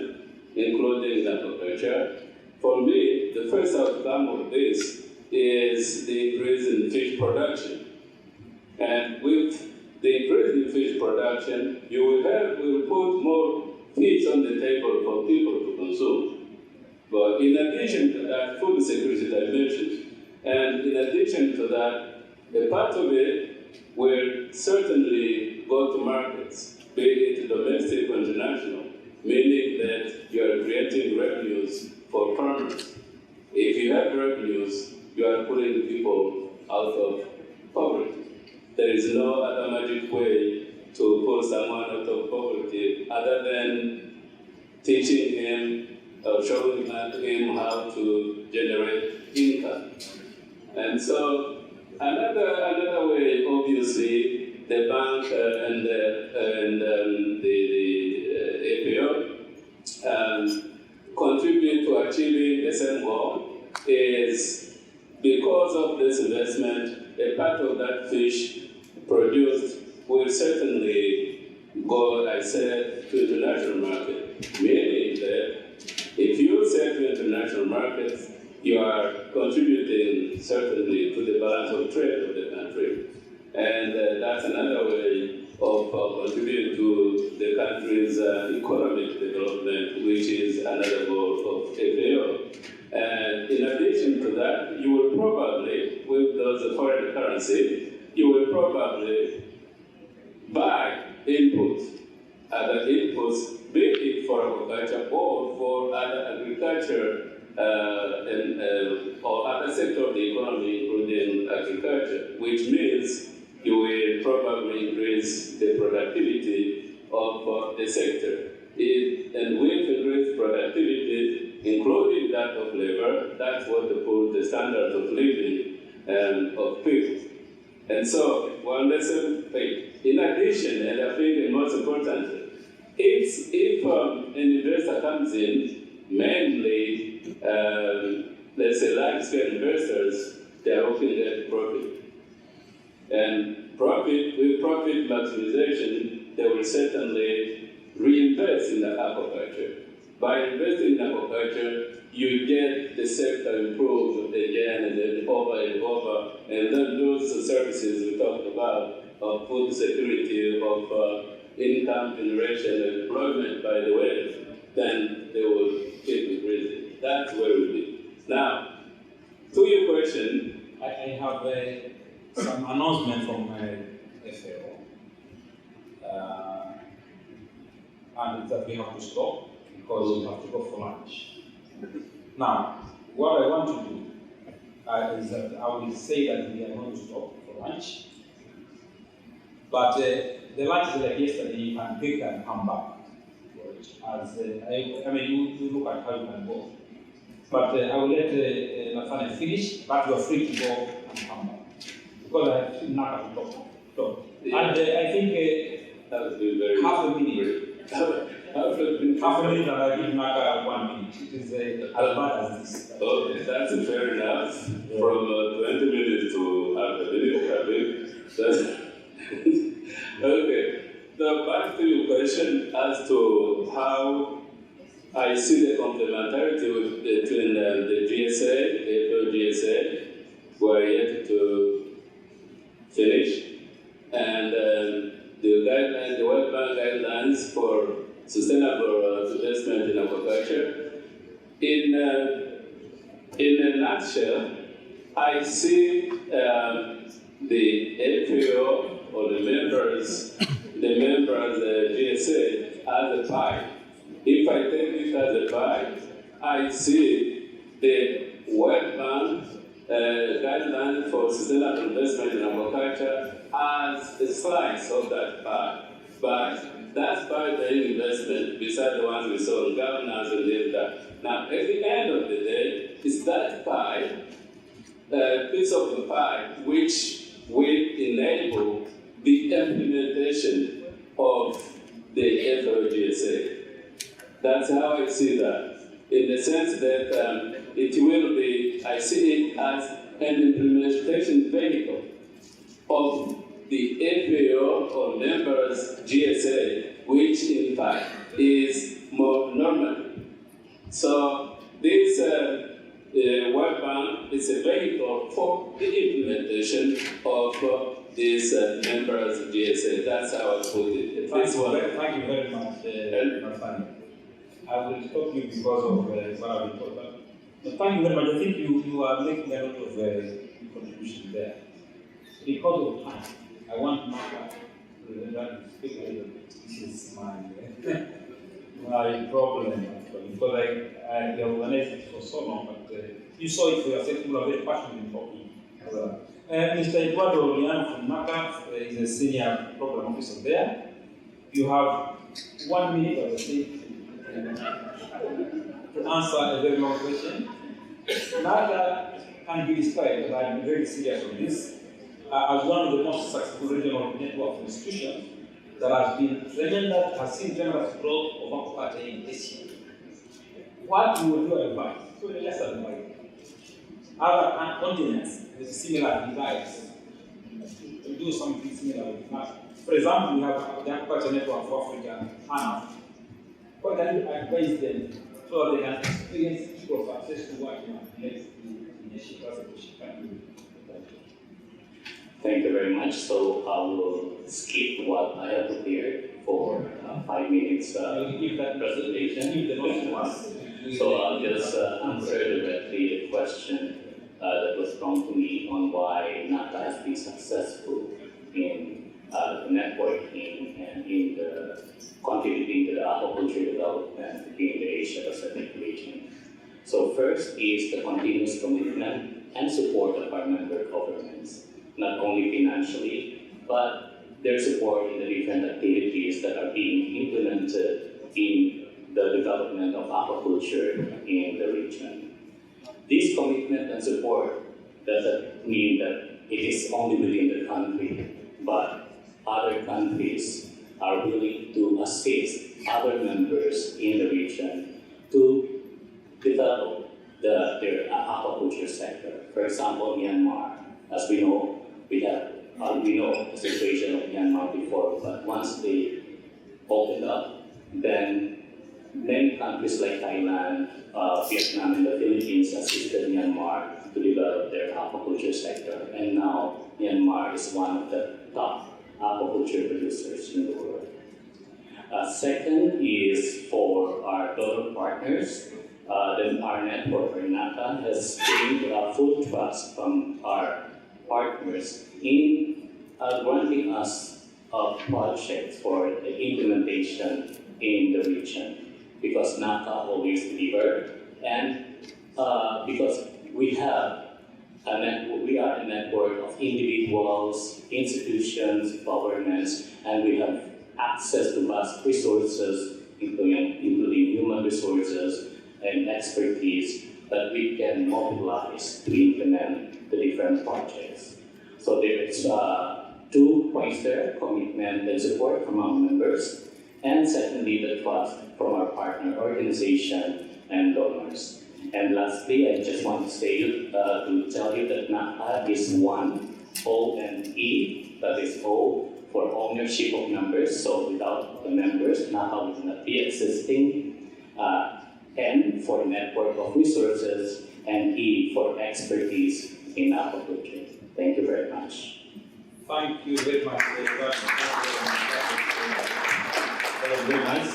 including aquaculture, for me, the first outcome of this is the increase in fish production. And with the increase in fish production, you will put more fish on the table for people to consume. But in addition to that, food security dimension, and in addition to that, a part of it will certainly go to markets, be it domestic or international, meaning that you are creating revenues for farmers. If you have revenues, you are putting people out of poverty. There is no other magic way to pull someone out of poverty other than teaching him or showing him how to generate income. And so another way, obviously, the bank and the APO contribute to achieving the same goal is because of this investment, a part of that fish produced will certainly go, like I said, to international market, meaning that if you sell to international markets, you are contributing certainly to the balance of trade of the country. And that's another way of contributing to the country's economic development, which is another goal of FAO. And in addition to that, you will probably, with those foreign currency, you will probably buy inputs, other inputs, be it for agriculture or for other agriculture or other sector of the economy, including agriculture, which means you will probably increase the productivity of the sector. And with increased productivity, including that of labor, that's what they call the standard of living of people. And so, one lesson, in addition, and I think most importantly, if an investor comes in, mainly, let's say large-scale investors, they are looking at profit. And with profit maximization, they will certainly reinvest in the aquaculture. By investing in aquaculture, you get the sector improved again and then over and over, and then those services we talked about of food security, of income generation and employment, by the way, then they will keep increasing. That's where we'll be. Now, to your question, I have some announcement from FAO, and it's that we have to stop because we have to go for lunch. Now, what I want to do is that I will say that we are going to stop for lunch, but the lunch is like yesterday, you can pick and come back. I mean, you look at how you can go. But I will let Nathaniel finish, but you are free to go and come back. Because I have nothing to talk. Yeah. And I think that would be very half a minute. Half a minute and I give Naka 1 minute. It is as bad as this. Okay, that's fair enough. From 20 minutes to half a minute, I think. That's okay. Now back to your question as to how I see the complementarity between the GSA, the GSA, who are yet to finish, and the guidelines, the World Bank guidelines for sustainable investment in aquaculture. In a nutshell, I see the APO or the members the GSA as a pie. If I take it as a pie, I see the World Bank guidelines for sustainable investment in aquaculture as a slice of that pie. But that's part of the investment, besides the ones we saw in governance and this, that. Now, at the end of the day, it's that pie, piece of the pie, which will enable the implementation of the FOGSA. That's how I see that, in the sense that it will be, I see it as an implementation vehicle of the APO or members GSA, which in fact is more normative. So this World Bank is a vehicle for the implementation of this members GSA. That's how I put it. Thank you very much, Nathaniel. I will stop you because of what I've been told. Thank you very much. I think you are making a lot of contribution there. Because of time, I want Martha to speak a little bit. This is my problem, actually, because I organized it for so long, but you saw it for yourself. You are very passionate in talking. Mr. Eduardo Liano from NACA is a senior program officer there. You have 1 minute, I think, to answer a very long question. NACA can be described, because I'm very serious on this, as one of the most successful regional network of institutions that has seen tremendous growth of aquaculture in Asia. What you will do advise? So let's advise. Other continents with similar device to do something similar with that. For example, we have the Aquaculture Network for Africa, HANA. What can you advise them so they can experience equal success to what you have next in Asia? That's a question. Thank you very much. So I will skip what I have prepared for 5 minutes presentation. So I'll just answer directly the question that was thrown to me on why NACA has been successful in the networking and in the contributing to the aquaculture development in the Asia-Pacific region. So first is the continuous commitment and support of our member governments, not only financially, but their support in the different activities that are being implemented in the development of aquaculture in the region. This commitment and support doesn't mean that it is only within the country, but other countries are willing to assist other members in the region to develop their aquaculture sector. For example, Myanmar, as we know, we know the situation of Myanmar before, but once they opened up, then many countries like Thailand, Vietnam, and the Philippines assisted Myanmar to develop their aquaculture sector. And now Myanmar is one of the top aquaculture producers in the world. Second is for our donor partners. Our network, or NACA, has gained full trust from our partners in granting us projects for the implementation in the region, because NACA always delivered, and because we have we are a network of individuals, institutions, governments, and we have access to vast resources, including human resources and expertise that we can mobilize to implement the different projects. So there is 2 points there: commitment and support from our members, and secondly, the trust from our partner organization and donors. And lastly, I just want to say to tell you that NACA is 1 O&E, that is O for ownership of members. So without the members, NACA would not be existing. N for network of resources, and E for expertise in aquaculture. Thank you very much. Thank you very much. That was very nice.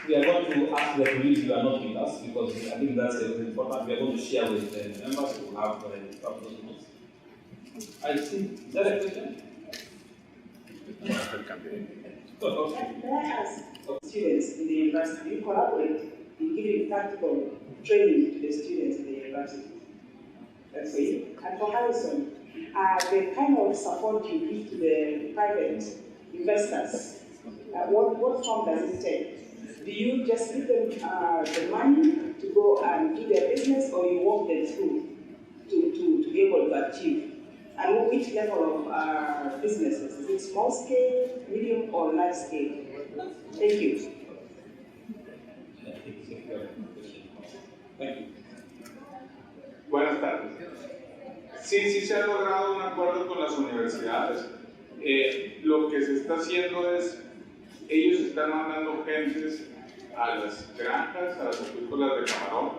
We are going to ask the community who are not with us, because I think that's very important. We are going to share with the members who have those notes. I think, is that a question? Okay. May I ask students in the university, do you collaborate in giving practical training to the students in the university? That's it. And for Harrison, the kind of support you give to the private investors, what form does it take? Do you just give them the money to go and do their business, or you walk them through to be able to achieve? And which level of businesses? Is it small scale, medium, or large scale? Thank you. Thank you. Buenas tardes. Sí se ha logrado un acuerdo con las universidades. Lo que se está haciendo es, ellos están mandando gentes a las granjas, a las acuícolas de camarón,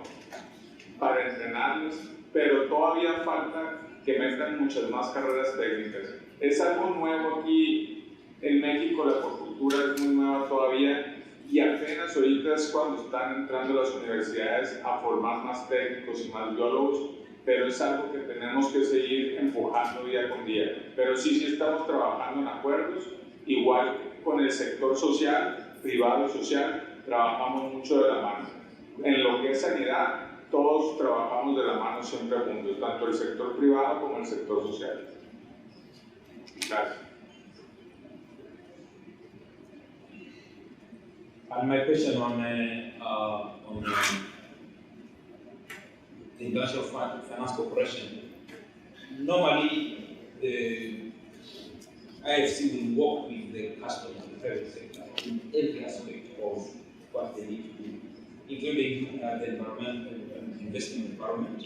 para entrenarles, pero todavía falta que metan muchas más carreras técnicas. Es algo nuevo aquí en México, la acuacultura es muy nueva todavía, y apenas ahorita es cuando están entrando las universidades a formar más técnicos y más biólogos, pero es algo que tenemos que seguir empujando día con día. Pero sí estamos trabajando en acuerdos, igual con el sector social, privado y social, trabajamos mucho de la mano. En lo que es sanidad, todos trabajamos de la mano siempre juntos, tanto el sector privado como el sector social. Gracias. And my question on the International Finance Corporation. Normally, the IFC will work with the customer, the private sector, in every aspect of what they need to do, including the environmental investment environment,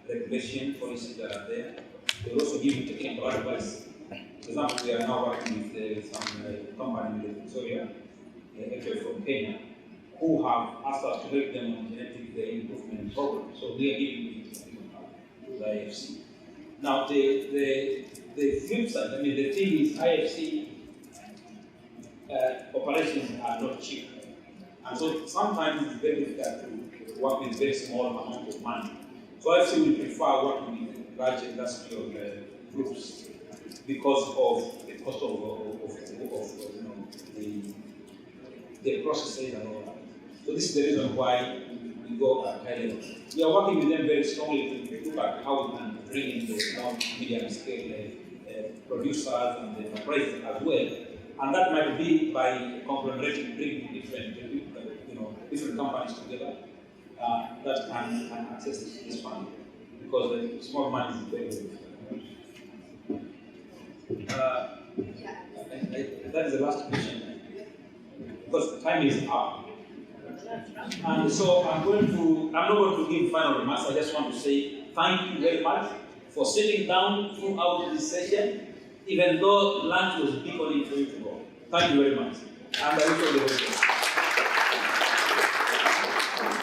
regulation policies that are there. They will also give you technical advice. For example, we are now working with some company in Victoria, actually from Kenya, who have asked us to help them on genetic improvement program. So we are giving it to the IFC. Now the flip side, I mean the thing is IFC operations are not cheap. And so sometimes it's very difficult to work with very small amount of money. So IFC will prefer working with large industrial groups because of the cost of the processes and all that. So this is the reason why we go at high level. We are working with them very strongly to look at how we can bring in the small, medium scale producers and the enterprises as well. And that might be by conglomerating, bringing different companies together that can access this fund, because the small money is very, that is the last question, because time is up. And so I'm not going to give final remarks. I just want to say thank you very much for sitting down throughout this session, even though lunch was beckoning for you to go. Thank you very much. And I wish you all the best.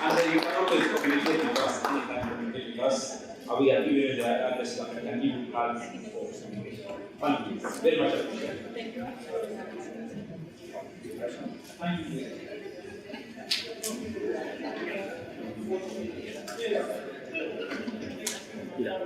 And you can always communicate with us anytime, communicate with us. We are giving you the address that I can give you cards for communication. Thank you very much. Thank you. Thank you. Yeah.